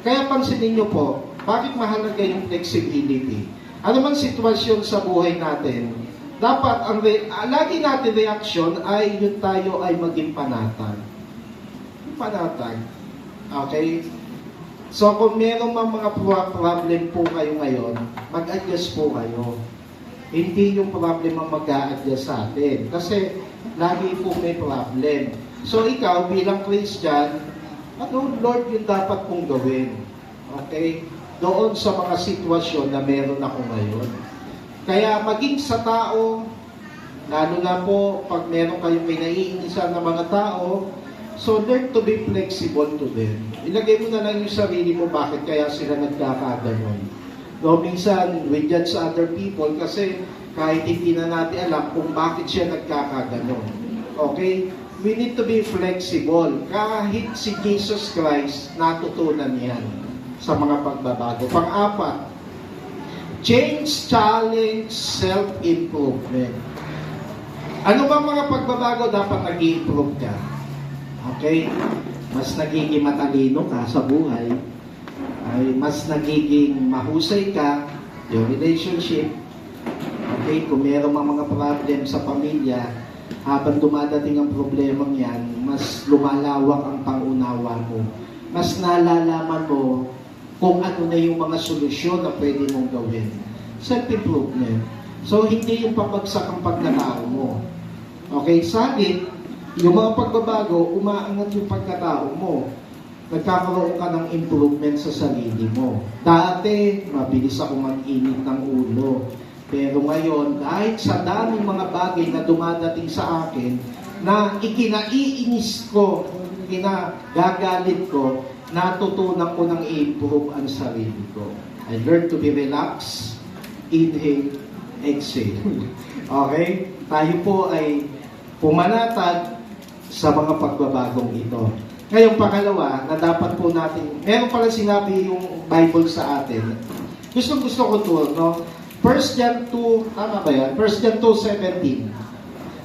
Kaya pansinin niyo po, bakit mahalaga yung flexibility? Ano man sitwasyon sa buhay natin, dapat lagi natin reaction ay yung tayo ay maging panatag. Panatag. Okay? So kung meron mga problem po kayo ngayon, mag-adjust po kayo. Hindi yung problem ang mag-a-adjust sa atin. Kasi lagi po may problem. So ikaw bilang Christian, Lord, yung dapat kong gawin. Okay? Doon sa mga sitwasyon na meron ako ngayon. Kaya maging sa tao, lalo na po pag meron kayong pinaiinisan ng mga tao, so learn to be flexible to them. Ilagay mo na lang yung sarili mo bakit kaya sila nagkakaganon. No, minsan we judge other people kasi kahit hindi na natin alam kung bakit siya nagkakaganon. Okay? We need to be flexible. Kahit si Jesus Christ, natutunan yan sa mga pagbabago. Pang-apat, change, challenge, self-improvement. Ano bang mga pagbabago dapat nag-i-improve ka? Okay? Mas nagiging matalino ka sa buhay. Ay mas nagiging mahusay ka, yung relationship. Okay? Kung meron mga problem sa pamilya, habang dumadating ang problemang yan, mas lumalawak ang pangunawa mo. Mas nalalaman mo kung ano na yung mga solusyon na pwede mong gawin. Self-improvement. So, hindi yung pabagsak ang pagkatao mo. Okay? Sabi, yung mga pagbabago, umaangat yung pagkatao mo. Nagkakaroon ka ng improvement sa sarili mo. Dati, mabilis ako mag-init ng ulo. Pero ngayon, dahil sa daming mga bagay na dumadating sa akin, na ikinaiinis ko, kinagagalit ko, natutunan ko ng i-improve ang sarili ko. I learned to be relaxed, inhale, exhale. Okay? Tayo po ay pumanatag sa mga pagbabagong ito. Ngayong pangalawa, na dapat po natin, meron pala sinabi yung Bible sa atin. Gusto ko to, no? 1 John 2, tama ba yan? 1 John 2:17.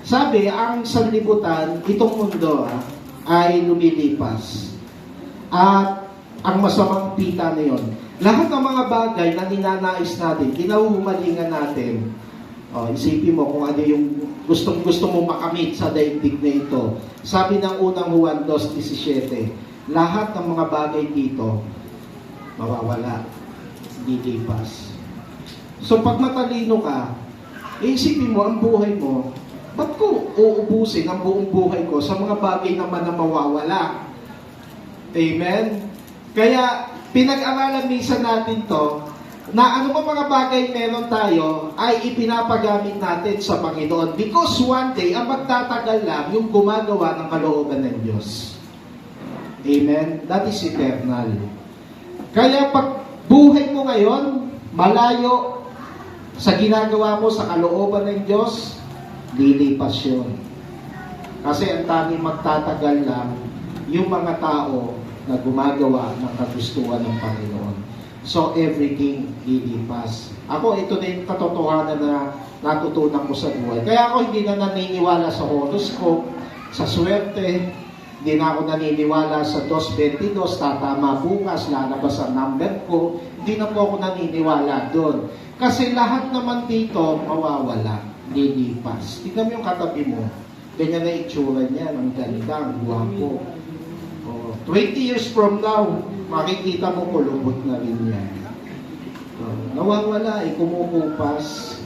Sabi, ang sanlibutan, itong mundo ay lumilipas. At ang masamang pita na yun. Lahat ng mga bagay na ninanais natin, kinahuhumalingan natin. Isipin mo kung ano yung gustong-gusto mo makamit sa daigdig na ito. Sabi ng unang Juan 2:17, lahat ng mga bagay dito, mawawala, lilipas. So pag matalino ka, isipin mo ang buhay mo, ba't ko uubusin ang buong buhay ko sa mga bagay naman na mawawala? Amen? Kaya pinag-aralan minsan natin to, na ano ba mga bagay meron tayo ay ipinapagamit natin sa Panginoon. Because one day, ang magtatagal lang yung gumagawa ng kalooban ng Diyos. Amen? That is eternal. Kaya pag buhay mo ngayon, malayo sa ginagawa mo sa kalooban ng Diyos, lilipas yun. Kasi ang tanging magtatagal lang yung mga tao na gumagawa ng kagustuhan ng Panginoon. So everything lilipas. Ako, ito na yung katotohanan na natutunan ko sa buhay. Kaya ako hindi na naniniwala sa horoscope, sa swerte, hindi na ako naniniwala sa 222, tatama bukas, lalabas ang number ko. Hindi na po ako naniniwala doon. Kasi lahat naman dito mawawala, lilipas. Tignan mo yung katabi mo. Ganyan na itsura niya, ang ganda, ang guwapo. 20 years from now, makikita mo kulubot na rin yan. Nawawala, kumukupas.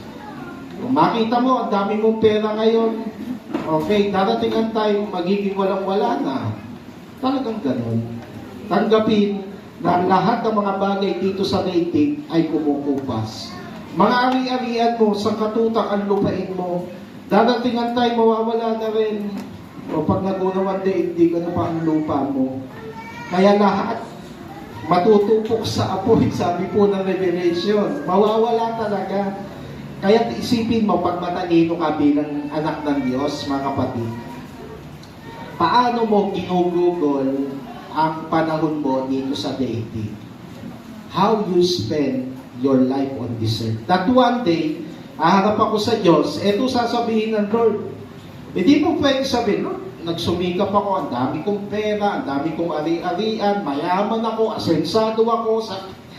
Kung makita mo, ang dami mong pera ngayon, okay, darating ang time, magiging walang-wala na. Talagang ganun. Tanggapin na lahat ng mga bagay dito sa daigdig ay kumukupas. Mga ari-arian mo, sa katutak ang lupain mo, darating ang time, mawawala na rin. O pag nagunawan daigdig, ano pa ang lupa mo? Kaya lahat matutupok sa apoy, sabi po ng Revelation. Mawawala talaga. Kaya isipin mo, pag matalino ka bilang anak ng Diyos, mga kapatid, paano mo ginugugol ang panahon mo dito sa daigdig? How you spend your life on this earth. That one day, haharap ako sa Diyos, eto sasabihin ng Lord. Hindi mo pwede sabihin, no? Nagsumikap ako, ang dami kong pera, ang dami kong ari-arian, mayaman ako, asensado ako,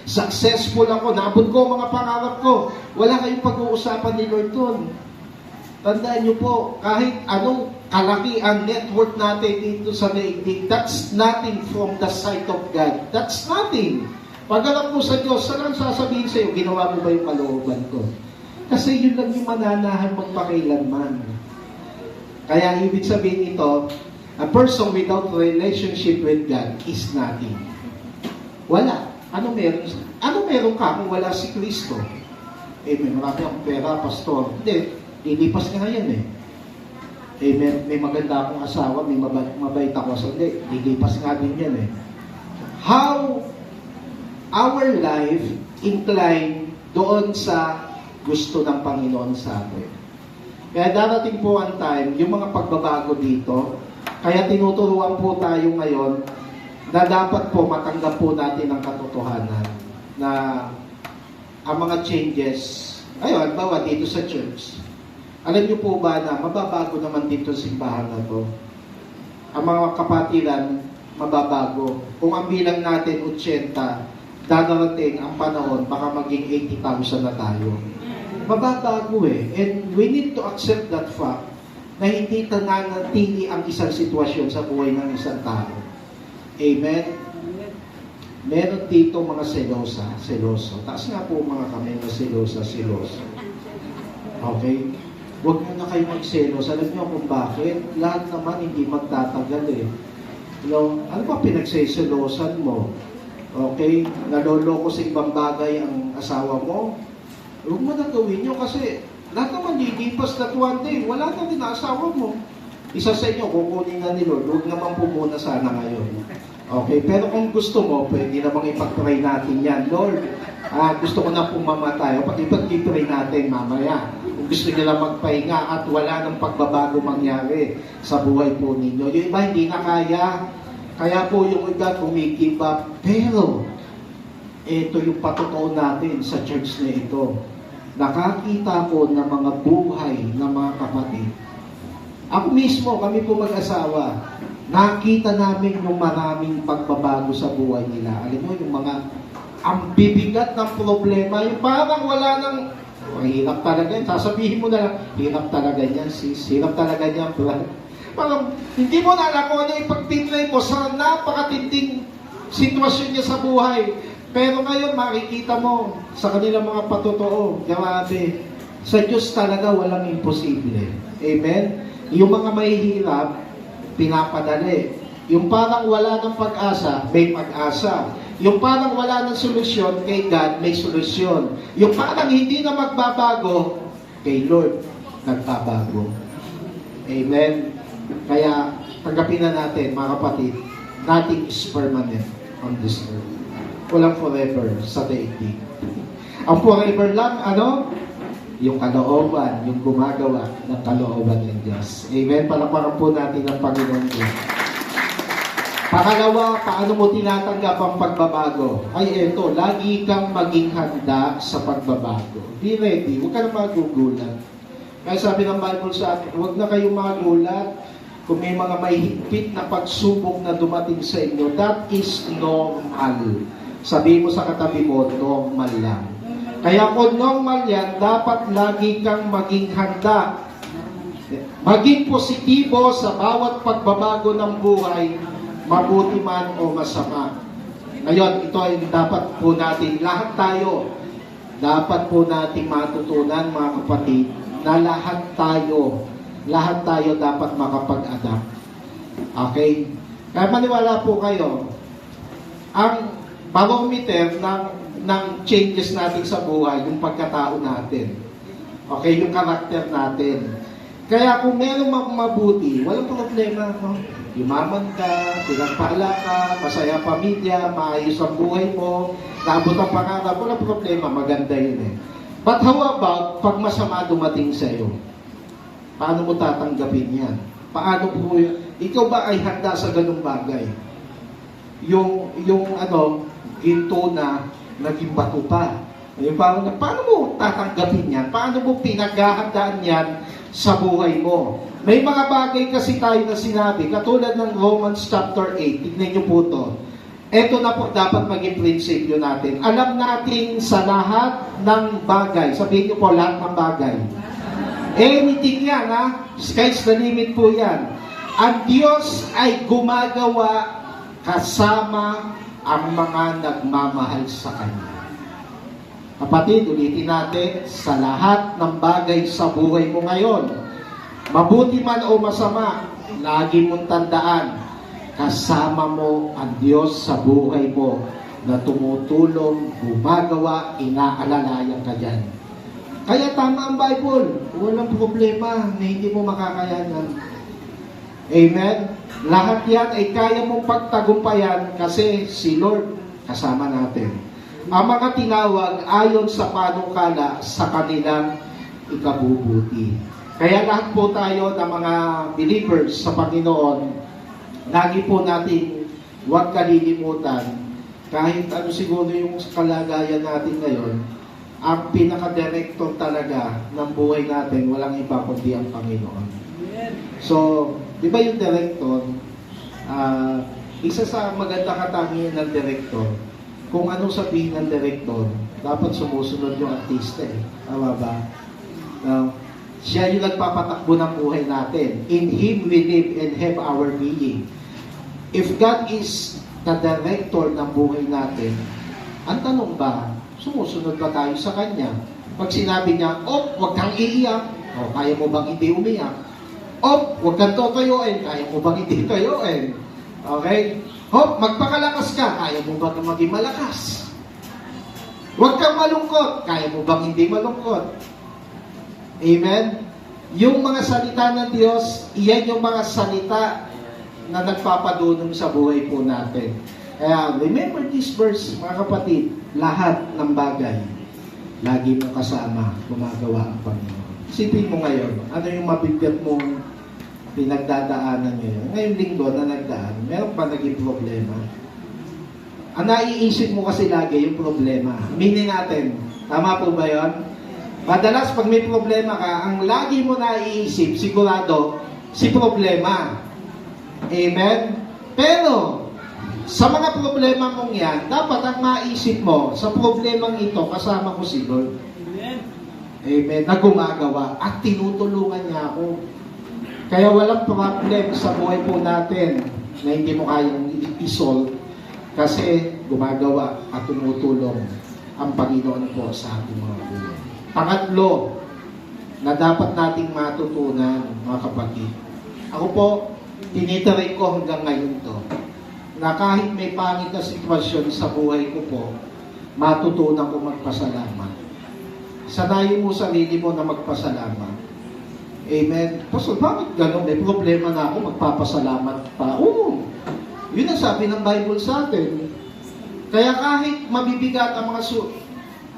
successful ako, naabot ko mga pangarap ko. Wala kayong pag-uusapan ni Lord doon. Tandaan niyo po, kahit anong kalaki ang net worth natin dito sa daigdig, that's nothing from the sight of God. That's nothing. Pagharap mo sa Diyos, saan sasabihin sa iyo, ginawa mo ba yung kalooban ko? Kasi yun lang yung mananahan magpakailanman. Kaya ibig sabihin ito, a person without relationship with God is nothing. Wala. Ano meron ka kung wala si Kristo? May marami akong pera, pastor. Hindi, lilipas ka na yan eh. May maganda akong asawa, may mabait ako. So, hindi, lilipas nga din yan eh. How our life incline doon sa gusto ng Panginoon sa atin. Kaya darating po ang time, yung mga pagbabago dito, kaya tinuturuan po tayo ngayon na dapat po matanggap po natin ang katotohanan na ang mga changes, ayun, bawa dito sa church. Alam niyo po ba na mababago naman dito sa simbahan na to? Ang mga kapatiran, mababago. Kung ang bilang natin 80, darating ang panahon, baka maging 80,000 na tayo. Mababago eh. And we need to accept that fact na hindi nananatili ang isang sitwasyon sa buhay ng isang tao. Amen? Meron dito mga seloso. Taas nga po mga kami na seloso. Okay? Huwag nyo na kayo magselos. Alam nyo kung bakit? Lahat naman hindi magtatagal eh. Ano ba pinagseselosan mo? Okay? Naloloko sa ibang bagay ang asawa mo? Huwag mo na gawin nyo kasi lahat naman lilipas na one day. Wala na din ang asawa mo. Isa sa inyo, kukunin na ni Lord. Huwag naman po muna sana ngayon. Okay? Pero kung gusto mo, pwede namang ipag-pray natin yan. Lord, gusto ko na pong mamatay. Ipag-pray natin mamaya. Kung gusto nyo lang magpahinga at wala ng pagbabago mangyari sa buhay po ninyo. Yung iba hindi na kaya. Kaya po yung iba kumikive up. Pero, ito yung patotoo natin sa church na ito. Nakakita ko ng mga buhay ng mga kapatid. Ako mismo, kami po mag-asawa, nakita namin yung maraming pagbabago sa buhay nila. Alam mo, yung mga ang bibigat ng problema, yung parang wala nang, hirap talaga yan. Sasabihin mo na lang, hirap talaga yan, sis. Hirap talaga yan, brad. Parang, hindi mo na alam kung ano ipagtitray mo sa napakatinding sitwasyon niya sa buhay. Pero ngayon, makikita mo sa kanilang mga patotoo, grabe, sa Diyos talaga walang imposible. Amen? Yung mga mahihirap, pinapadali. Yung parang wala ng pag-asa, may pag-asa. Yung parang wala ng solusyon, kay God may solusyon. Yung parang hindi na magbabago, kay Lord nagbabago. Amen. Kaya tanggapin na natin, mga kapatid, nothing is permanent on this earth. Walang forever sa daigdig. Ang forever lang, ano? Yung kalooban, yung gumagawa ng kalooban ng Diyos. Amen. Palakpakan po natin ang Panginoon Diyos. Pangalawa, paano mo tinatanggap ang pagbabago? Ay, eto, lagi kang maging handa sa pagbabago. Be ready, huwag ka na magugulat. Kaya sabi ng Bible sa atin, huwag na kayong magulat kung may mga may higpit na pagsubok na dumating sa inyo. That is normal. Sabi mo sa katabi mo, normal lang. Kaya kung normal yan, dapat lagi kang maging handa. Maging positibo sa bawat pagbabago ng buhay, mabuti man o masama. Ngayon, ito ay dapat po natin, lahat dapat po natin matutunan, mga kapatid, na lahat tayo dapat makapag-adapt. Okay? Kaya maniwala po kayo, ang barometer ng changes natin sa buhay, yung pagkatao natin. Okay? Yung karakter natin. Kaya kung meron mabuti, walang problema. No? Yumaman ka, pinagpala ka, masaya pamilya, maayos ang buhay mo, naabot ang pangarap, walang problema, maganda yun eh. But how about pag masama dumating sa iyo? Paano mo tatanggapin yan? Paano po yun? Ikaw ba ay handa sa ganung bagay? Yung ginto na naging bato pa. Yung paano mo tatanggapin yan? Paano mo pinaghahandaan yan sa buhay mo? May mga bagay kasi tayo na sinabi, katulad ng Romans chapter 8, tignan niyo po to. Ito na po dapat maging prinsipyo natin. Alam natin sa lahat ng bagay, sabihin niyo po lahat ng bagay. Anything yan, ha? Sky's the limit po yan. Ang Diyos ay gumagawa kasama ang mga nagmamahal sa Kanya. Kapatid, ulitin natin, sa lahat ng bagay sa buhay mo ngayon, mabuti man o masama, lagi mong tandaan, kasama mo ang Diyos sa buhay mo na tumutulong, gumagawa, inaalalayan ka dyan. Kaya tama ang Bible, walang problema na hindi mo makakayanan. Amen? Lahat yan ay kaya mong pagtagumpayan kasi si Lord kasama natin. Ang mga tinawag ayon sa panukala sa kanilang ikabubuti. Kaya lahat po tayo ng mga believers sa Panginoon, lagi po natin huwag kalilimutan, kahit ano siguro yung kalagayan natin ngayon, ang pinaka-director talaga ng buhay natin, walang iba kundi ang Panginoon. So, di ba yung director, isa sa maganda katangian ng director, kung anong sabihin ng director, dapat sumusunod yung artista eh. Tama ba? Siya yung nagpapatakbo ng buhay natin. In Him we live and have our being. If God is the director ng buhay natin, ang tanong ba, sumusunod ba tayo sa Kanya? Pag sinabi niya, huwag kang iiyak, kaya mo bang hindi umiyak? Huwag kang tutuyuin, kaya mo bang hindi tuyuin? Okay? Magpakalakas ka, kaya mo bang maging malakas? Huwag kang malungkot, kaya mo bang hindi malungkot? Amen? Yung mga salita ng Diyos, iyan yung mga salita na nagpapadunong sa buhay po natin. Kaya remember this verse, mga kapatid, lahat ng bagay, lagi mong kasama, gumagawa ang Panginoon. Isipin mo ngayon, ano yung mabigat mong pinagdadaanan ngayon? Ngayong linggo na nagdaan, meron pa naging problema? Ang naiisip mo kasi lagi yung problema. Meaning natin, tama po ba yun? Madalas pag may problema ka, ang lagi mo naiisip, sigurado, si problema. Amen? Pero, sa mga problema mong yan, dapat ang maisip mo, sa problemang ito, kasama ko si Lord. Amen? Amen? Na gumagawa at tinutulungan niya ako. Kaya walang problem sa buhay po natin na hindi mo kayang isolve kasi gumagawa at tumutulong ang Panginoon po sa ating mga buhay. Pangatlo, na dapat nating matutunan, mga kapatid. Ako po, tinitiray ko hanggang ngayon to. na kahit may pangit na sitwasyon sa buhay ko po, matutunan ko magpasalamat. Sanayin mo sarili mo na magpasalamat. Amen. Pastor, bakit gano'n? May problema na ako, magpapasalamat pa. Oo. Yun ang sabi ng Bible sa atin. Kaya kahit mabibigat ang mga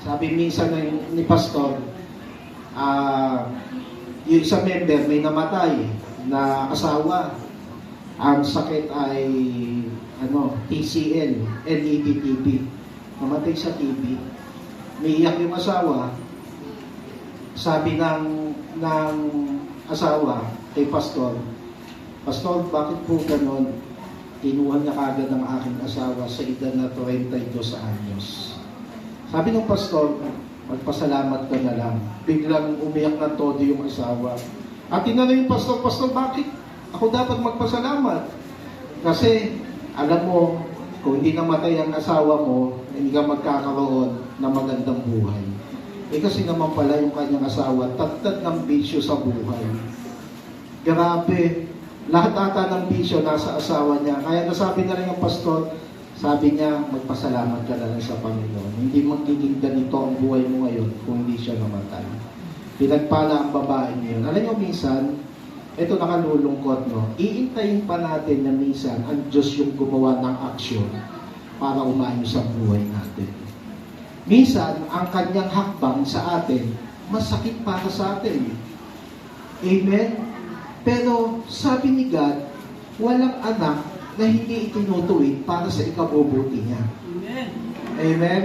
sabi minsan ni Pastor, yung isang member may namatay na asawa. Ang sakit ay TCL, NEBTB. Namatay sa TB. Umiiyak yung asawa. Sabi ng asawa kay Pastor, Pastor, bakit po ganon? Tinuhan niya kagad ng aking asawa sa edad na 32 anyos. Sabi ng Pastor, magpasalamat ka na lang. Biglang umiyak na todo yung asawa. At tinanong yung Pastor, bakit ako dapat magpasalamat? Kasi, alam mo, kung hindi namatay ang asawa mo, hindi ka magkakaroon ng magandang buhay. Kasi naman pala yung kanyang asawa, tatad ng bisyo sa buhay. Grabe, lahat ata ng bisyo nasa asawa niya. Kaya nasabi na rin yung Pastor, sabi niya, magpasalamat ka na lang sa Panginoon. Hindi magiging ganito ang buhay mo ngayon kung hindi siya namatay. Pinagpala ang babae niyo. Alam niyo, minsan, ito nakalulungkot, no? Iintayin pa natin na minsan ang Diyos yung gumawa ng aksyon para umayos ang buhay natin. Minsan, ang kanyang hakbang sa atin, masakit para sa atin. Amen? Pero sabi ni God, walang anak na hindi itinutuwid para sa ikabubuti niya. Amen. Amen?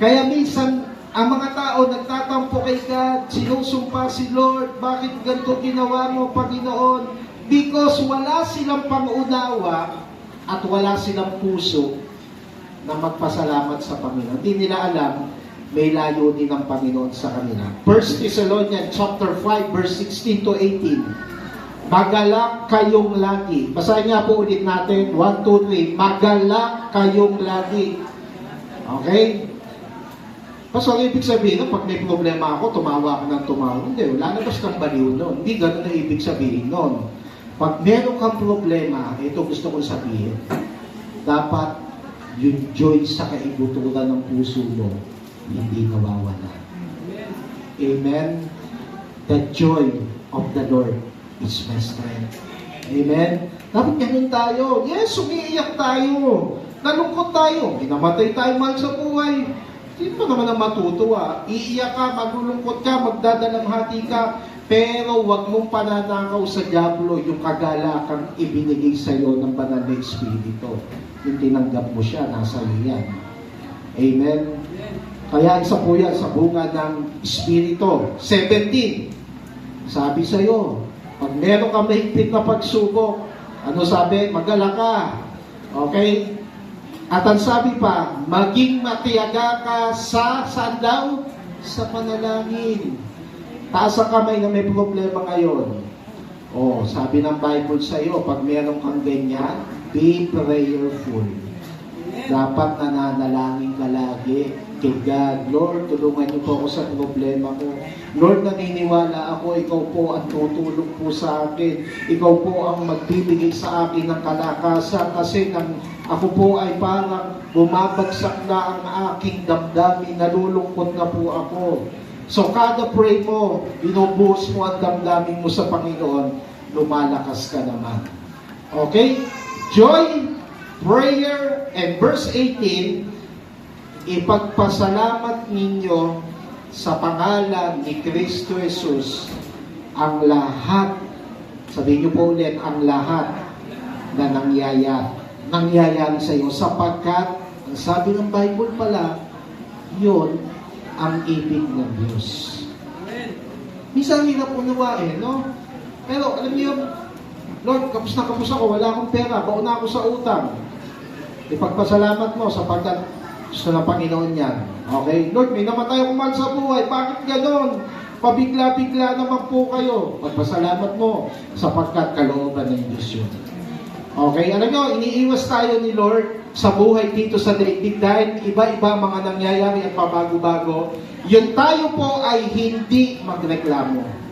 Kaya minsan, ang mga tao nagtatampo kay God, sinusumpa si Lord, bakit ganito ginawa mo, Panginoon? Because wala silang pangunawa at wala silang puso na magpasalamat sa Panginoon. Hindi nila alam, may layo din ng Panginoon sa kanila. 1 Thessalonians chapter 5, verse 16 to 18. Magalak kayong lagi. Basahin nga po ulit natin. 1, 2, 3. Magalak kayong lagi. Okay? Pastor, ibig sabihin, pag may problema ako, tumawa ako ng tumawa. Hindi, lalabas kang baliw nun. Hindi ganun na ibig sabihin nun. Pag meron kang problema, ito gusto kong sabihin, dapat yung joy sa kaibuturan ng puso mo, hindi nawawala. Amen? The joy of the Lord is my strength. Amen? Dapat ganun tayo. Yes, umiiyak tayo. Nalungkot tayo. Ginamatay tayo mahal sa buhay. Hindi pa naman ang matutuwa. Iiyak ka, maglulungkot ka, magdadalamhati ka, pero wag mong pananakaw sa diablo yung kagalakang ibinigay sa iyo ng banal na Espiritu. Yung tinanggap mo siya, nasa iyo yan. Amen? Kaya isa po yan sa bunga ng Espiritu. 17. Sabi sa iyo, pag meron ka mahigpit na pagsubok, ano sabi? Magala ka. Okay? At ang sabi pa, maging matiyaga ka saan daw? Sa panalangin. Taas ang kamay na may problema ngayon. Sabi ng Bible sa iyo, pag meron kang ganyan, be prayerful. Dapat nananalangin ka lagi kay God. Lord, tulungan niyo po ako sa problema ko. Lord, naniniwala ako, ikaw po ang tutulong po sa akin. Ikaw po ang magbibigay sa akin ng kalakasan kasi ako po ay parang bumabagsak na ang aking damdamin, nalulungkot na po ako. So kada pray mo, binubuhos mo ang damdamin mo sa Panginoon, lumalakas ka naman. Okay? Joy, prayer, and verse 18, ipagpasalamat ninyo sa pangalan ni Kristo Jesus ang lahat, sabihin niyo po ulit, ang lahat na nangyayari sa iyo sapagkat, ang sabi ng Bible pala, yun ang ibig ng Diyos. Minsan hirap unawain, no? Pero alam niyo, Lord, kapos na kapos ako, wala akong pera, bauna ako sa utang. Ipagpasalamat mo sapagkat gusto ng Panginoon yan. Okay? Lord, may namatay akong mahal sa buhay. Bakit ganon? Pabigla-bigla naman po kayo. Pagpasalamat mo sapagkat kalooban ng Diyos yun. Okay? Alam nyo, iniiwas tayo ni Lord sa buhay dito sa daigdig dahil iba-iba mga nangyayari at pabago-bago. Yun tayo po ay hindi magreklamo.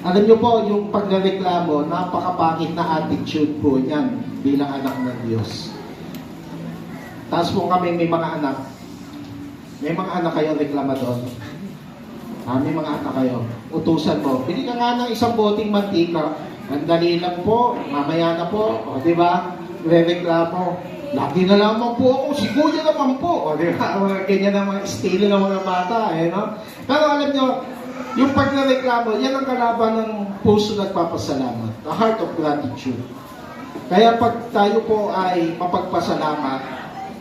Alam nyo po, yung pagreklamo, napakapangit na attitude po yan. bilang anak ng Diyos. Taas po kami, may mga anak. May mga anak kayo reklamador. May mga anak kayo. Utusan mo. Bili ka nga ng isang boting mantika. Ang dali lang po. Mamaya na po. O, di ba? Re-reklamo. Lagi na lamang po ako. Si Kuya naman po. O, di ba? Mga ganyan ang mga estilo ng mga bata. No? Pero alam nyo, yung pagreklamo, yan ang kalaban ng puso nagpapasalamat. The heart of gratitude. Kaya pag tayo po ay mapagpasalamat,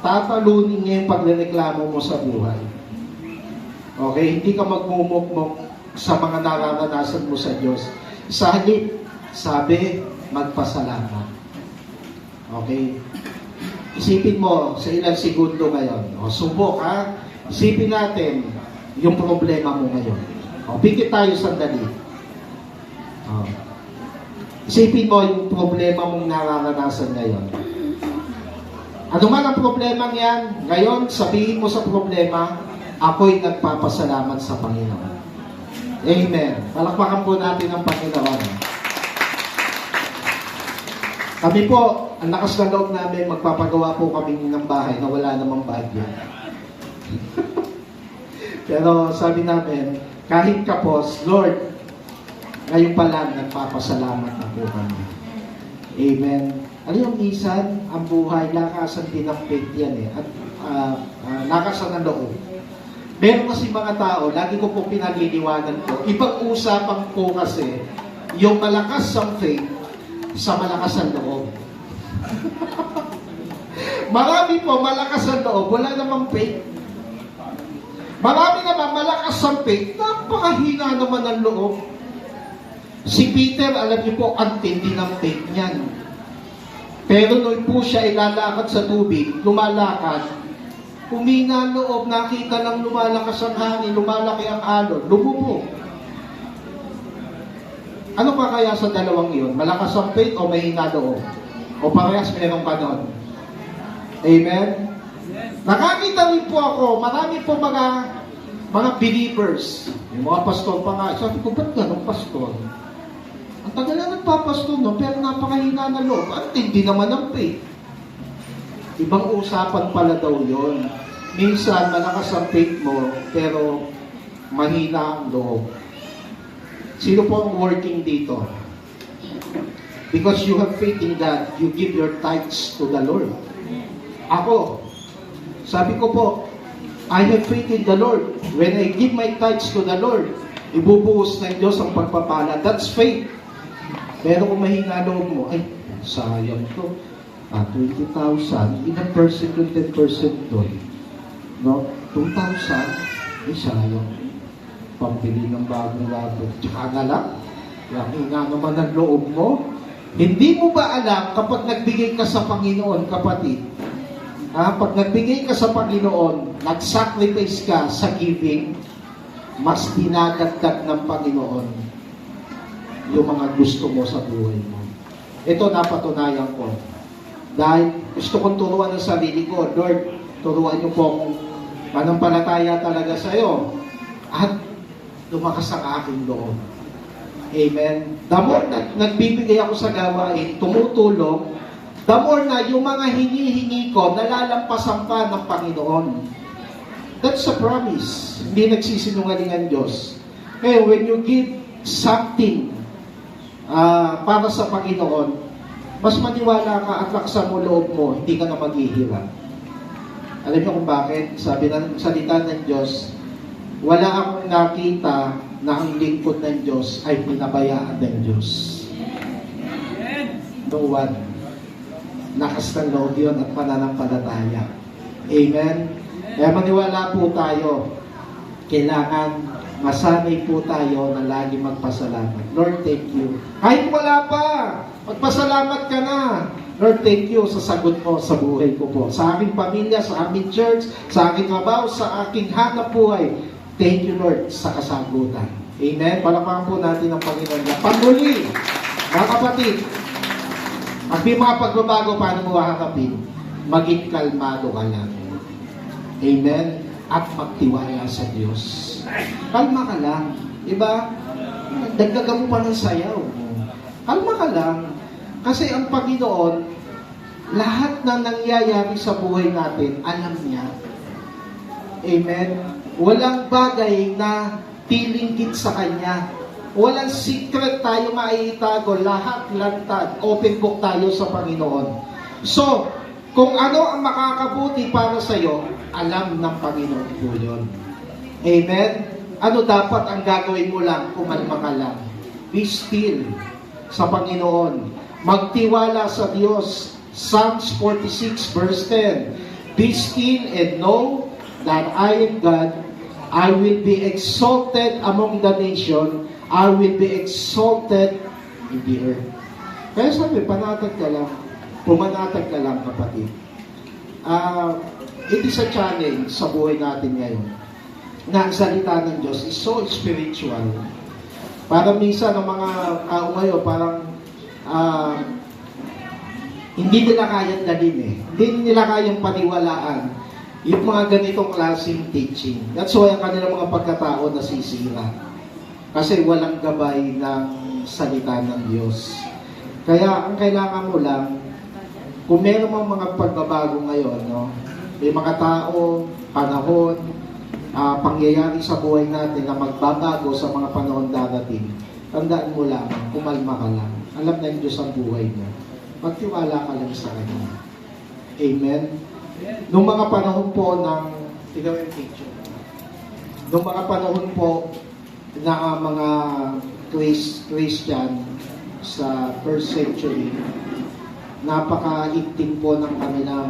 tatalunin niya yung pagreklamo mo sa buhay. Okay? Hindi ka magmumukmok sa mga nararanasan mo sa Diyos. Sa halip, sabi, magpasalamat. Okay? Isipin mo sa ilang segundo ngayon. O, subok ha? Isipin natin yung problema mo ngayon. O, pikit tayo sandali. O. Isipin mo yung problema mong nararanasan ngayon. Ano man ang problema yan, ngayon sabihin mo sa problema, ako'y nagpapasalamat sa Panginoon. Amen. Palakpakan po natin ang Panginoon. Kami po, ang lakas ng loob namin, magpapagawa po kami ng bahay na wala namang bagyo. Pero sabi namin, kahit kapos, Lord, ngayon pa lang nagpapasalamat na po kami. Amen. Ano yung minsan, ang buhay, lakasan din ng faith yan At lakasan ng loob. Meron kasi mga tao, lagi ko po pinaliliwanan ko, ibang usapan po kasi, yung malakas ang faith sa malakas ang loob. Marami po, malakas ang loob, wala namang faith. Marami naman, malakas ang faith, napakahina naman ang loob. Si Peter, alam niyo po, ang tindi ng faith niyan. Pero nung po siya ilalakad sa tubig, lumalakad, humina ang loob, nakita lang lumalakas ang hangin, lumalaki ang alon, lumubo. Ano pa kaya sa dalawang yun? Malakas ang faith o mahina loob? O parehas meron ka nun? Amen? Nakakita rin po ako, marami po mga believers, yung mga pastor pa nga, sabi ko, ba't ganun pastor? Ang tagal na nagpapastor, no? Pero napakahina na loob. At hindi naman ang faith. Ibang usapan pala daw yon. Minsan, malakas ang faith mo, pero mahina ang loob. Sino po ang working dito? Because you have faith in God, you give your tithes to the Lord. Ako, sabi ko po, I have faith in the Lord. When I give my tithes to the Lord, ibubuhos ng Diyos ang pagpapala. That's faith. Pero kung mahina loob mo, ay, sayang to. 20,000, ilang percent yung 10% doon? No? 2,000, ay sayang. Pambili ng bagong labo. Tsaka na lang, yung nga naman ang loob mo. Hindi mo ba alam kapag nagbigay ka sa Panginoon, kapatid, pag nagbigay ka sa Panginoon, nag-sacrifice ka sa giving, mas dinadagdag ng Panginoon yung mga gusto mo sa buhay mo. Ito napatunayan ko. Dahil gusto kong turuan ng sarili ko, Lord, turuan niyo po akong manampalataya talaga sa iyo. At lumakas ang aking loob. Amen. The more na nagbibigay ako sa gawain, tumutulong, the more na yung mga hinihingi ko, nalalampasan pa ng Panginoon. That's a promise. Hindi nagsisinungaling ang Diyos. Kaya when you give something para sa Panginoon, mas maniwala ka at laksan mo loob mo, hindi ka na maghihirap. Alam niyo kung bakit? Sabi ng salita ng Diyos, wala akong nakita na ang lingkod ng Diyos ay pinabayaan ng Diyos. No one. Lakas ng loob yun at pananampalataya. Amen? Kaya maniwala po tayo. Kailangan masanay po tayo na lagi magpasalamat. Lord, thank you. Kahit wala pa, magpasalamat ka na. Lord, thank you sa sagot mo sa buhay ko po. Sa aking pamilya, sa aming church, sa aking trabaho, sa aking hanap buhay. Thank you, Lord, sa kasagutan. Amen? Palakpakan po natin ang Panginoon. Panguli, mga kapatid, at may mga pagbabago, paano mo haharapin? Maging kalmado ka lang. Amen? At magtiwala sa Diyos. Kalma ka lang. Diba? Dagdagan mo pa ng sayaw. Kalma ka lang. Kasi ang Panginoon, lahat na nangyayari sa buhay natin, alam niya. Amen? Walang bagay na tilinggit sa Kanya. Walang secret tayo maitago. Lahat lantad. Open book tayo sa Panginoon. So, kung ano ang makakabuti para sa iyo, alam ng Panginoon po yun. Amen? Ano dapat ang gagawin mo lang? Kumalma ka lang. Be still sa Panginoon. Magtiwala sa Diyos. Psalms 46 verse 10. Be still and know that I am God. I will be exalted among the nation. I will be exalted in the earth. Kaya sabi, panatag ka lang. Pumanatag ka lang, kapatid. It is a challenge sa buhay natin ngayon na ang salita ng Diyos is so spiritual. Para minsan ang mga tao ngayon parang hindi nila kayang dalhin eh. Hindi nila kayang paniwalaan yung mga ganitong klaseng teaching. That's why ang kanilang mga pagkatao nasisira. Kasi walang gabay ng salita ng Diyos. Kaya ang kailangan mo lang, kung meron mga pagbabago ngayon, no? May mga tao, panahon, pangyayari sa buhay natin na magbabago sa mga panahon darating, tandaan mo lang, kumalma ka lang. Alam na yung Diyos ang buhay mo. Magtiwala ka lang sa Kanya. Amen? Noong mga panahon po ng, tignan mo yung picture. Noong mga panahon po na mga Christian sa first century, napakaigting po ng kanilang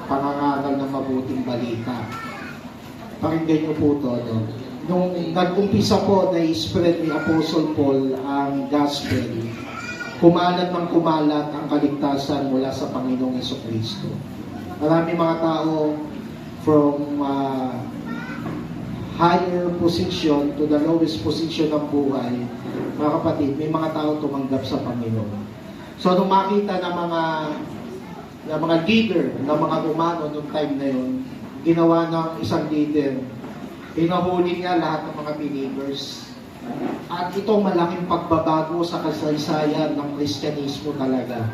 pangangaral ng mabuting balita. Pakinggan niyo po ito. No? Nung nag-umpisa po na i-spread ni Apostle Paul ang gospel, kumalat ng kumalat ang kaligtasan mula sa Panginoong Jesucristo. Marami mga tao from higher position to the lowest position ng buhay, mga kapatid, may mga tao tumanggap sa Panginoon. So, nung makita ng mga leader, ng mga Romano noong time na yun, ginawa ng isang leader, pinahuli niya lahat ng mga believers. At itong malaking pagbabago sa kasaysayan ng Kristyanismo talaga.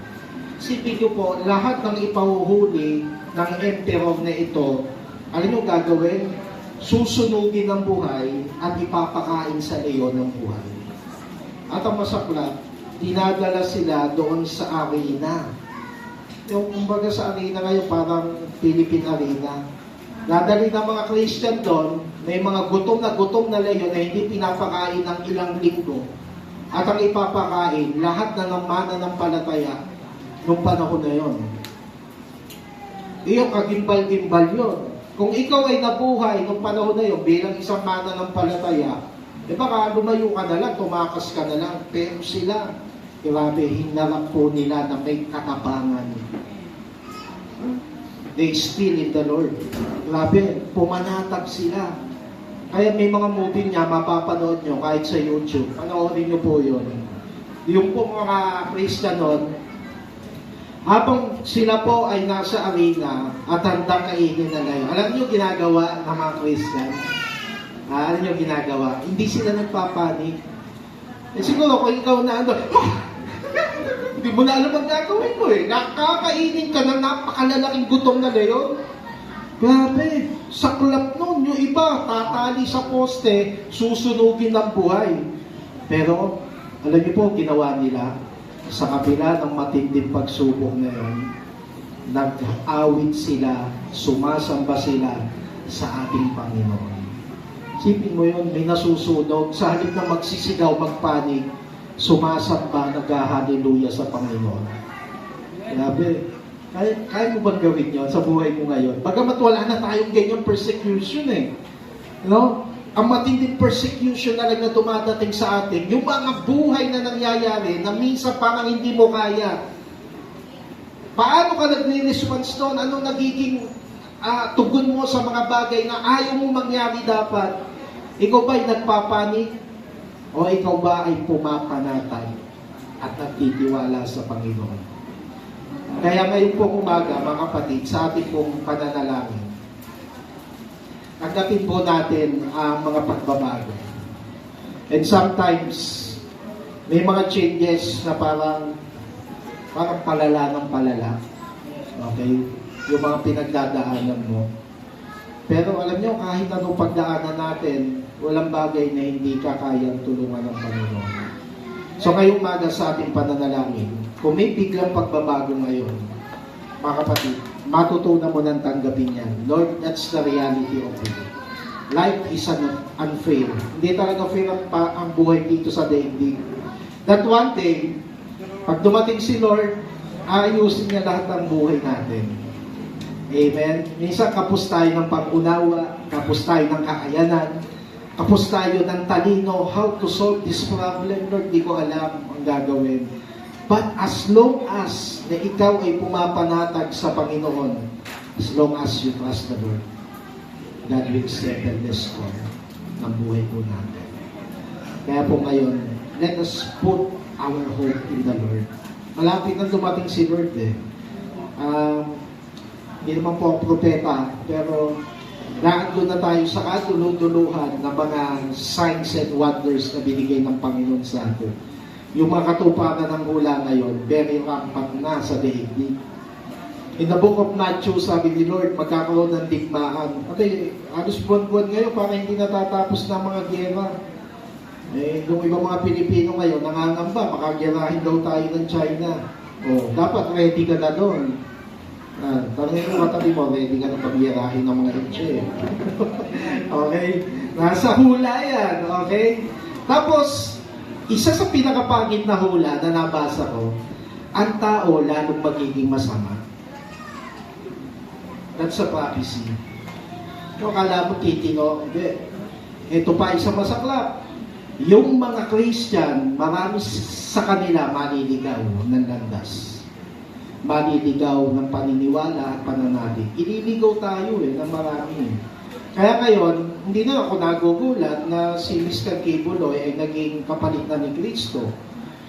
Sipin niyo po, lahat ng ipahuhuli ng emperor na ito, alam niyo gagawin? Susunugin ng buhay at ipapakain sa leon ng buhay. At ang masaklap, dinadala sila doon sa arena. Yung kumbaga sa arena ngayon, parang Philippine Arena. Nadali ng mga Christian doon, may mga gutom na leyon na hindi pinapakain ng ilang linggo. At ang ipapakain, lahat na ng mananampalataya nung panahon na yon. Iyong kagimbal-gimbal yun. Kung ikaw ay nabuhay nung panahon na yon bilang isang mananampalataya, baka lumayo ka na lang, tumakas ka na lang. Pero sila, grabe, hinarap po nila na may katapangan. They still in the Lord. Grabe, pumanatag sila. Kaya may mga movie niya, mapapanood nyo kahit sa YouTube. Panoorin nyo po yun. Yung po mga Christian nun, habang sila po ay nasa arena at handang kainin na ngayon, alam nyo ginagawa ng mga Christian? Alam nyo ginagawa? Hindi sila nagpapanik. Siguro kung ikaw na hindi mo na alam ang gagawin mo eh. Nakakainin ka ng napakalalaking gutom na leyon. Grabe, saklap nun. Yung iba, tatali sa poste, susunugin ng buhay. Pero, alam niyo po, ginawa nila, sa kabila ng matinding pagsubok na yun, nag-awit sila, sumasamba sila sa ating Panginoon. Sipin mo yun, may nasusunog, sa halip na magsisigaw, magpanik, sumasamba, nag-hallelujah sa Panginoon. Grabe. Kaya mo bang gawin yun sa buhay mo ngayon? Bagamat wala na tayong ganyang persecution eh. No? Ang matinding persecution na dumadating sa atin, yung mga buhay na nangyayari na minsan parang hindi mo kaya. Paano ka nagre-response doon? Anong nagiging tugon mo sa mga bagay na ayaw mo mangyari dapat? Ikaw ba'y nagpapanik? O ikaw ba ay pumapanatag at nagtitiwala sa Panginoon? Kaya ngayon pong umaga, mga kapatid, sa ating pong pananalangin, tanggapin po natin ang mga pagbabago. And sometimes, may mga changes na parang palala ng palala. Okay? Yung mga pinagdadaanan mo. Pero alam nyo, kahit anong pagdaanan natin, walang bagay na hindi ka kayang tulungan ng Panginoon. So ngayong umaga sa ating pananalangin, kung may biglang pagbabago ngayon, mga kapatid, matutunan mo nang tanggapin yan. Lord, that's the reality of it. Life is unfair. Hindi talaga fair ang buhay dito sa daigdig. That one day, pag dumating si Lord, ayusin niya lahat ng buhay natin. Amen? Minsan kapos tayo ng pag-unawa, kapos tayo ng kakayanan, kapos tayo ng talino, how to solve this problem. Lord, di ko alam ang gagawin. But as long as na ikaw ay pumapanatag sa Panginoon, as long as you trust the Lord, God will settle the score ng buhay po natin. Kaya po ngayon, let us put our hope in the Lord. Malapit na dumating si Lord eh. Hindi naman po ang propeta, pero naandun na tayo sa kaduluduluhan ng mga signs and wonders na binigay ng Panginoon sa atin. Yung mga katuparan ng hula ngayon, very rampant na sa daigdig. In the book of Matthew, sabi ni Lord, magkakaroon ng digmaan. Okay, halos buwan-buwan ngayon, para hindi natatapos na mga gera. Eh, yung ibang mga Pilipino ngayon, nangangamba, makagerahin daw tayo ng China. O, dapat ready ka na doon. Tanongin mo katabi mo, ready ka na pagyerahin ng mga itche. Okay? Nasa hula yan, okay? Tapos, isa sa pinakapangit na hula na nabasa ko, ang tao lalong magiging masama. That's a prophecy. Kung akala mo titino, hindi. Ito pa isang masaklap. Yung mga Christian, marami sa kanila maliligaw ng landas. Maliligaw ng paniniwala at pananalig. Ililigaw tayo ng marami. Kaya ngayon, hindi na ako nagugulat na si Mr. Kibuloy ay naging kapalit na ni Kristo.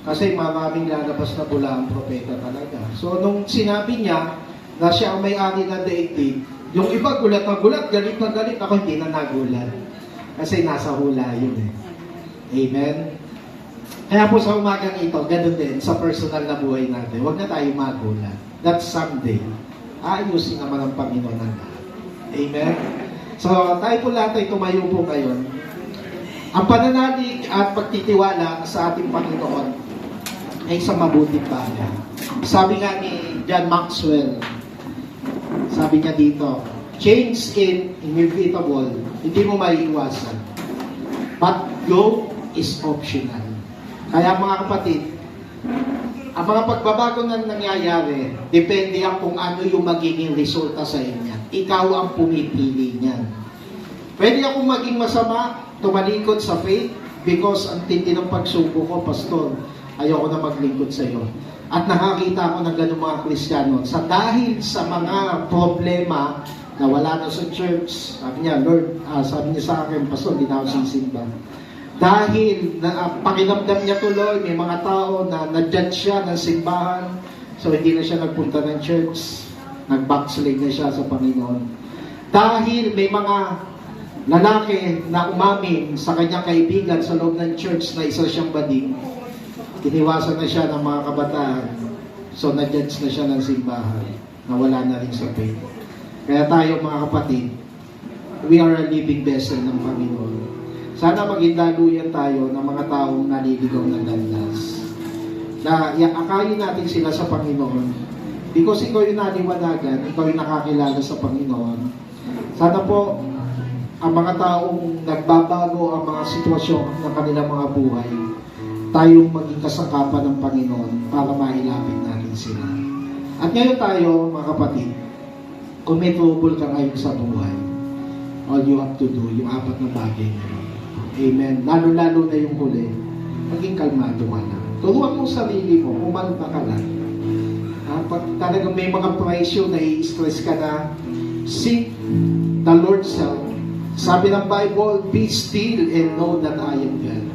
Kasi maraming lalabas na bula ang propeta talaga. So, nung sinabi niya na siya ang may-ari ng daigdig, yung iba gulat na gulat, galit na galit. Ako hindi na nagulat. Kasi nasa hula yun eh. Amen? Kaya po sa umagang ito, ganun din sa personal na buhay natin. Huwag na tayo magulat. That someday, ayusin naman ang Panginoon ng lahat. Amen? So, tayo po lahat ay tumayo po ngayon. Ang pananalig at pagtitiwala sa ating Panginoon ay sa mabuting bagay. Sabi nga ni John Maxwell, sabi niya dito, change is inevitable, hindi mo maiiwasan. But growth is optional. Kaya mga kapatid, ang mga pagbabago na nangyayari, depende yan kung ano yung magiging resulta sa inyo. Ikaw ang pumipili niyan. Pwede akong maging masama, tumalikod sa faith, because ang tindi ng pagsuko ko, pastor, ayoko na maglingkod sa iyo. At nakakita ko ng ganung mga Kristiyano, dahil sa mga problema na wala na sa church, sabi niya, Lord, sabi niya sa akin, pastor, hindi na ako sisimba. Dahil pakiramdam niya tuloy, may mga tao na na-judge siya ng simbahan, so hindi na siya nagpunta ng church, nag-backslide na siya sa Panginoon. Dahil may mga lalaki na umamin sa kanyang kaibigan sa loob ng church na isa siyang bading, iniwasan na siya ng mga kabataan, so na-judge na siya ng simbahan, na wala na rin sa faith. Kaya tayo mga kapatid, we are a living vessel ng Panginoon. Sana maging daluyan tayo ng mga taong naliligaw ng landas. Na akayin natin sila sa Panginoon. Because ikaw yung naliwanagan, ikaw yung nakakilala sa Panginoon. Sana po, ang mga taong nagbabago ang mga sitwasyon ng kanilang mga buhay, tayong maging kasangkapan ng Panginoon para mailapit natin sila. At ngayon tayo, mga kapatid, kung may trouble ka ngayon sa buhay, all you have to do, yung apat na bagay na amen. Lalo-lalo na yung huli, maging kalmado ka na. Turuan mo sarili mo, umalma ka lang. Pag talagang may mga presyo na i-stress ka na, seek the Lord's help. Sabi ng Bible, be still and know that I am God.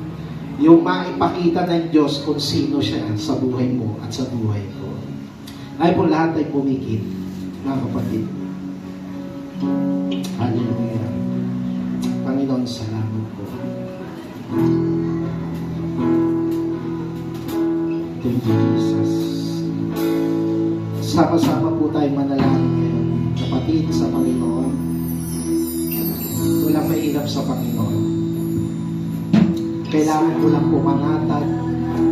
Yung maipakita ng Diyos kung sino siya sa buhay mo at sa buhay ko. Ay po lahat ay pumikit, mga kapatid. Hallelujah. Panginoon, salamat po. Thank you, Jesus. Sama-sama po tayo manalangin ngayon. Kapatid sa Panginoon, walang mahirap sa Panginoon. Kailangan mo lang pumanatag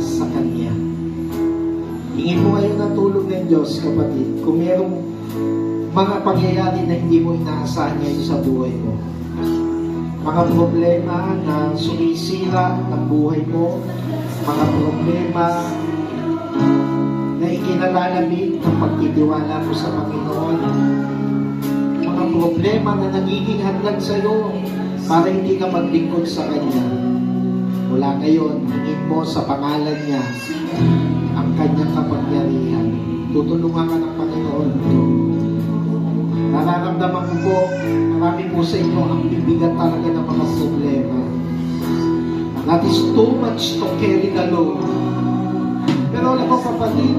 sa Kanya. Hingin mo ngayon ang tulong ng Diyos, kapatid. Kung mayroong mga pangyayari na hindi mo inaasahan ngayon sa buhay mo, mga problema na sumisira ng buhay mo, mga problema na ikinalalamig ng pagtitiwala mo sa Panginoon, mga problema na nagiging hadlang sa iyo para hindi ka maglingkod sa Kanya. Mula ngayon, hingin mo sa pangalan niya ang Kanyang kapangyarihan. Tutulungan ka ng Panginoon. Nararamdaman ko po, marami po sa inyo ang bibigat talaga ng mga problema. That is too much to carry the load. Pero alam mo kapatid,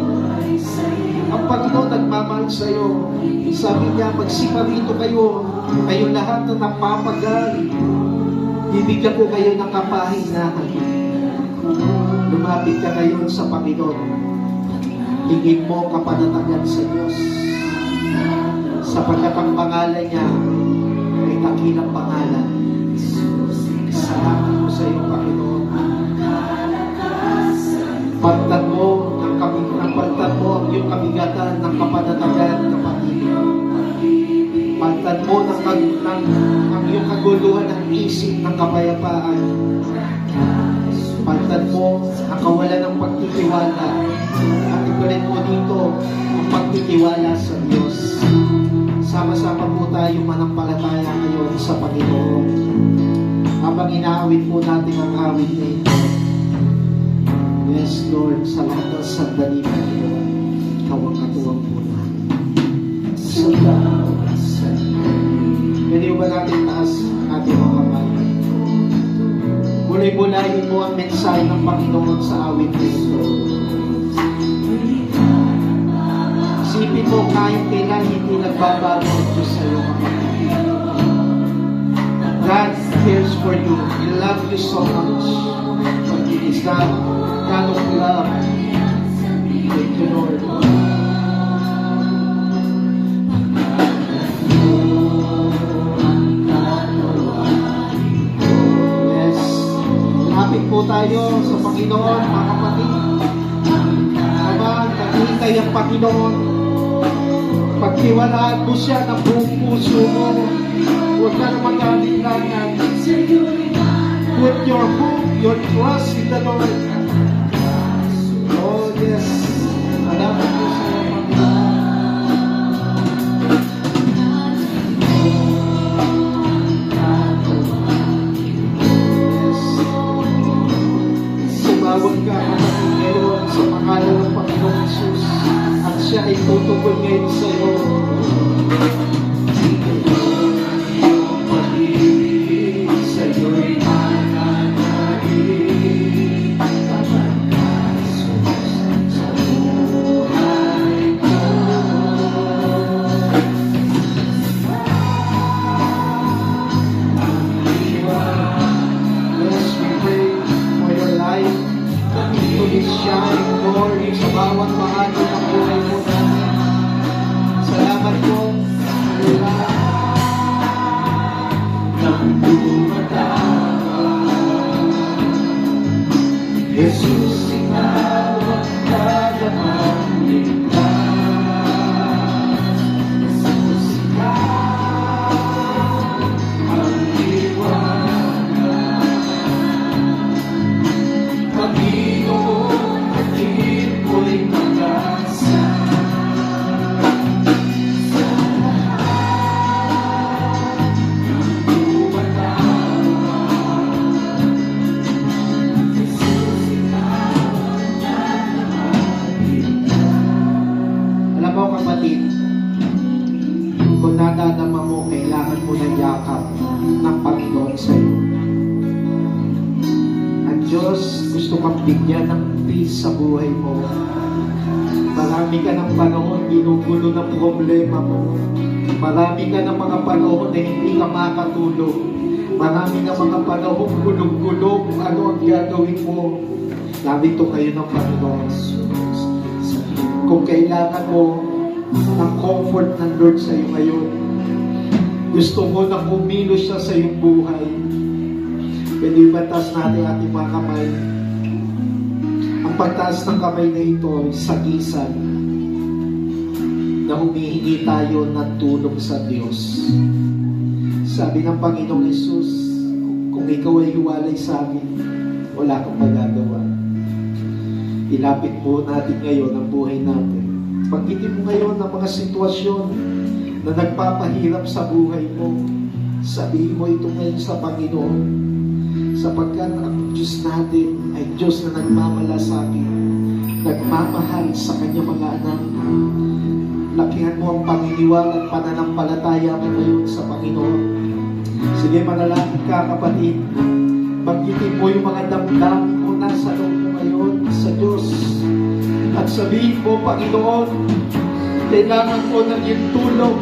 ang Panginoon nagmamahal sa iyo. Sabi niya, magsiparito kayo, kayo lahat na napapagal. Bibigyan ko kayo ng kapahinahan. Lumapit ka ngayon sa Panginoon. Hingin mo kapanatagan sa Diyos. Sapagkat ang pangalan niya ay dakilang pangalan. Salamat mo sa iyo, Panginoon. Pagtan mo ang iyong kabigatan ng kapanatagan, kapatid. Pagtan mo ang iyong kaguluhan ng isip ng kapayapaan. Pagtan mo ang kawalan ng pagtitiwala. At ituloy mo dito ang pagtitiwala sa Diyos. Sama-sama po tayo manampalataya ngayon sa Panginoon. Habang inaawit po natin ang awit na ito. Yes, Lord, sa lahat ng sandali na ito, ikaw ang katuwang po natin. Salamat sa iyo. Pwede ba natin taas ating mga kamay? Bulay-bulayin mo ang mensahe ng Panginoon sa awit na ito. Isipin mo kahit kailan hindi nagbabago ang Diyos sa iyo, kapatid. God cares for you. He loves you so much. But it is that kind of love. Thank you, Lord. Yes. Lapit po tayo sa Panginoon, mga kapatid. Naman, naghihintay ang Panginoon. Pagtiwalaan mo siya ng buong puso mo. Huwag ka na mag-alinlangan. Put your hope, your trust in the Lord. Oh yes. Salamat po sa iyo, Yes. Sumawag ka, kapatid, ngayon sa pangalan ng Panginoong Jesus. At siya ay tutugon ngayon sa iyo. Bigyan ng peace sa buhay mo. Marami ka ng panahon ginugulo ng problema mo. Marami ka ng mga panahon na hindi ka makatulog. Marami na mga panahon gulog-gulog kung ano ang gagawin mo. Narito kayo ng Panginoon. Kung kailangan mo ng comfort ng Lord sa iyo ngayon. Gusto mo na kumilos siya sa iyong buhay. Pwede ibatas natin ating mga kamay. Ang pagtaas ng kamay na ito ay sagisan na humihingi tayo ng tulong sa Diyos. Sabi ng Panginoong Hesus, kung ikaw ay hiwalay sa amin, wala kang magagawa. Ilapit po natin ngayon ang buhay natin. Pagkitin mo ngayon ang mga sitwasyon na nagpapahirap sa buhay mo. Sabihin mo ito ngayon sa Panginoon. Sapagkat ang Diyos natin ay Diyos na nagmamalasakit, nagmamahal sa kanyang mga anak. Lakihan mo ang panginiwala at pananampalataya mo ngayon sa Panginoon. Sige, manalangin ka, kapatid. Banggitin mo yung mga damdamin mo nasa loob mo ngayon sa Diyos. At sabihin mo, Panginoon, kailangan ko ng iyong tulong,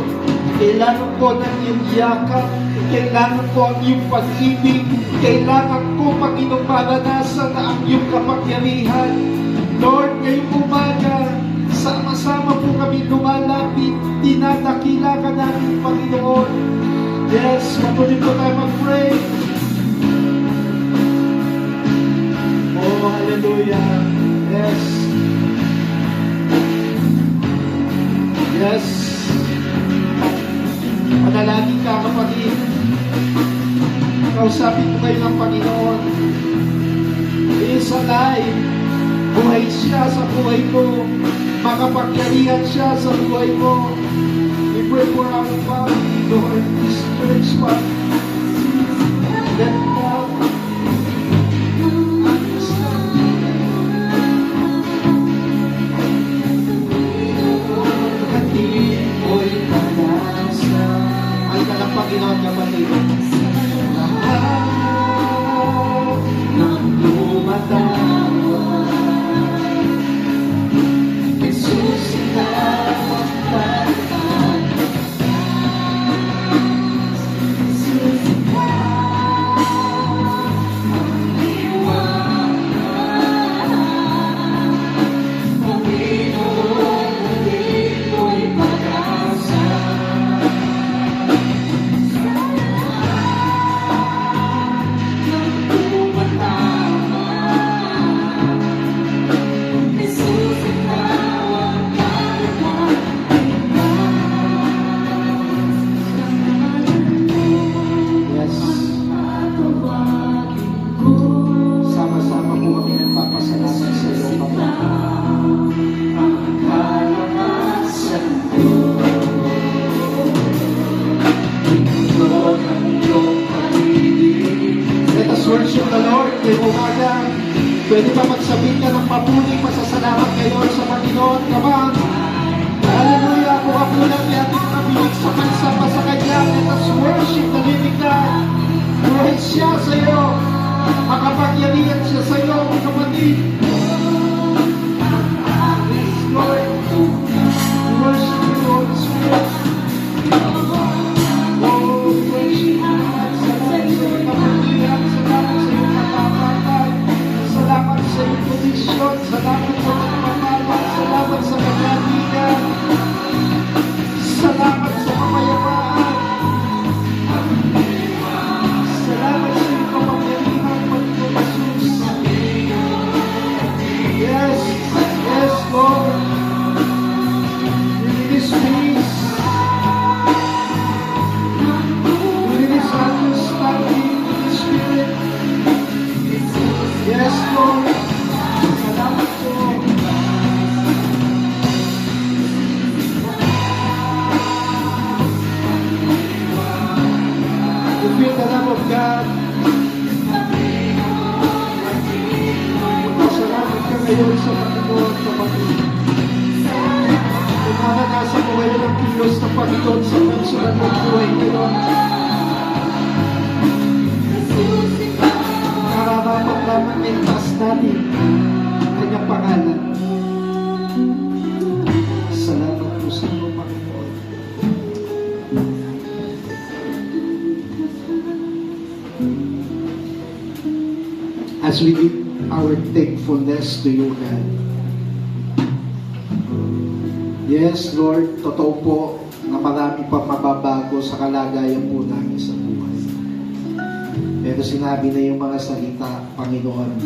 kailangan ko ng iyong yakap, kailangan ko ang iyong pag-ibig, kailangan ko, Panginoon, maranasan na ang iyong kapangyarihan. Lord, ngayong umaga, sama-sama po kami lumalapit, dinadakila ka namin, Panginoon. Yes, matuloy po tayo mag-pray. Oh, hallelujah. Yes. Yes. Manalangin ka, kapatid. Kausapin mo kayo ng Panginoon. He is alive. Buhay siya sa buhay mo. Makapangyarihan siya sa buhay mo. We pray for our family, Lord, this church family. Let God understand. Hatid mo'y panasa. Ay ka ng Panginoon, kapatid. Lahat ng lumatawa, Jesus, sinawag tayo. Pwede ba magsabihin ka ng mabuting pasasalamat ngayon sa Panginoon? Come on! Hallelujah! Kung ako lang may ating kabilig sa kansa pa sa Kanya, let us worship the living God. Buhay siya sa iyo. Makapangyarihan siya sa iyo, kapatid. Yes, Lord. We worship you, Holy Spirit. Oh, we worship you. Salamat sa iyong kapangyarihan. Salamat sa iyong katapatan. Salamat sa iyong provision. Salamat sa pagpapalad. Salamat sa kagalingan. Salamat sa kapayapaan. Salamat sa iyong kapangyarihan, Panginoon Jesus. Yes, yes, Lord. Release peace. Release understanding in the Spirit. Yes, Lord. Salamat po. We feel the love of God. Salamat ka ngayon sa Panginoon, kapatid. Kung nakakasa mo ngayon ang kilos ng Panginoon sa personal ng buhay ngayon. Nararapat lamang itas natin ang kanyang pangalan. Salamat po sa iyo, Panginoon. As we give our thankfulness to you, God, Yes, Lord, totoo po na marami pang mababago sa kalagayan po namin sa buhay. Pero sinabi na yung mga salita, Panginoon,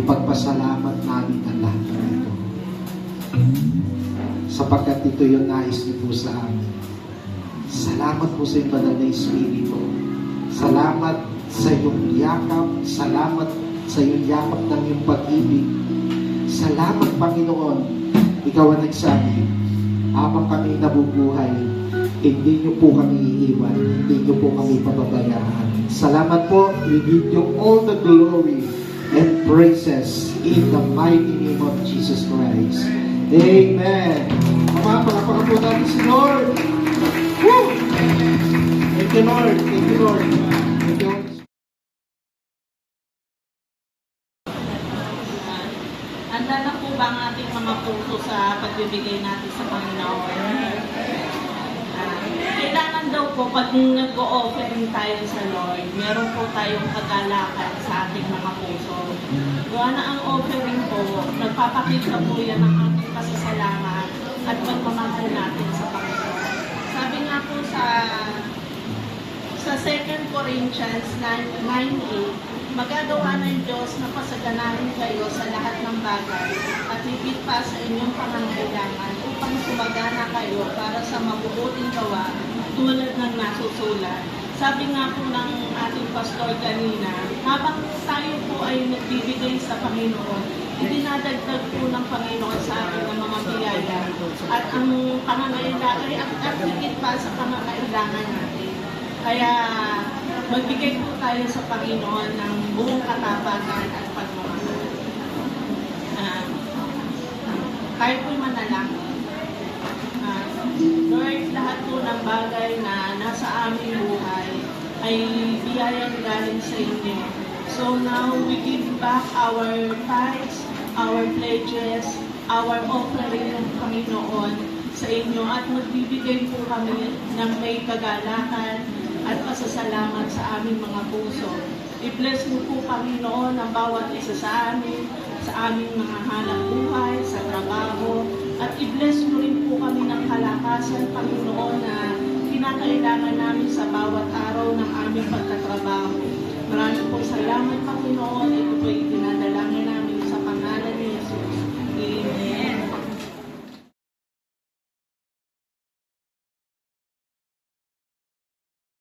ipagpasalamat namin ang lahat ng ito. Sapagkat ito yung nais niyo po sa amin. Salamat po sa iyong banal na Espiritu. Salamat sa iyong yakap. Salamat sa iyong yakap ng iyong pag-ibig. Salamat, Panginoon. Ikaw ang nagsabi, habang kami nabubuhay, hindi niyo po kami iiwan, hindi niyo po kami pababayaan. Salamat po. We give you all the glory and praises in the mighty name of Jesus Christ. Amen. Ama, palakpakan po natin si Lord. Woo! Thank you, Lord. Thank you, Lord. Thank you. Handa na po ba ang ating mga puso sa pagbibigay natin sa Panginoon? Kailangan daw po pag nag-o-offering tayo sa Lord, meron po tayong kagalakan sa ating mga puso. Gawa na ang offering po, nagpapakita po yan ng ating pasasalamat at pagmamahal natin sa Panginoon. Sabi nga po sa 2 Corinthians 9:8, magagawa ng Diyos na pasaganahin kayo sa lahat ng bagay at higit pa sa inyong pangangailangan upang sumagana kayo para sa mabubuting gawa tulad ng nasusulat. Sabi nga po ng ating pastor kanina, habang tayo po ay nagbibigay sa Panginoon, idinadagdag po ng Panginoon sa atin ng mga biyaya at ang pangangailangan at higit pa sa pangangailangan natin. Kaya magbigay po tayo sa Panginoon ng buong katapangan at pagmamahal. Tayo po'y manalangin. Lord, lahat po ng bagay na nasa aming buhay ay biyayang galing sa inyo. So now we give back our tithes, our pledges, our offering ng Panginoon sa inyo at magbibigay po kami ng may kagalakan at pasasalamat sa aming mga puso. I-bless mo po, Panginoon, ang bawat isa sa amin, sa aming mga hanap buhay, sa trabaho, at i-bless mo rin po kami ng kalakasan, Panginoon, na kinakailangan namin sa bawat araw ng aming pagtatrabaho. Maraming po salamat, Panginoon. Ito po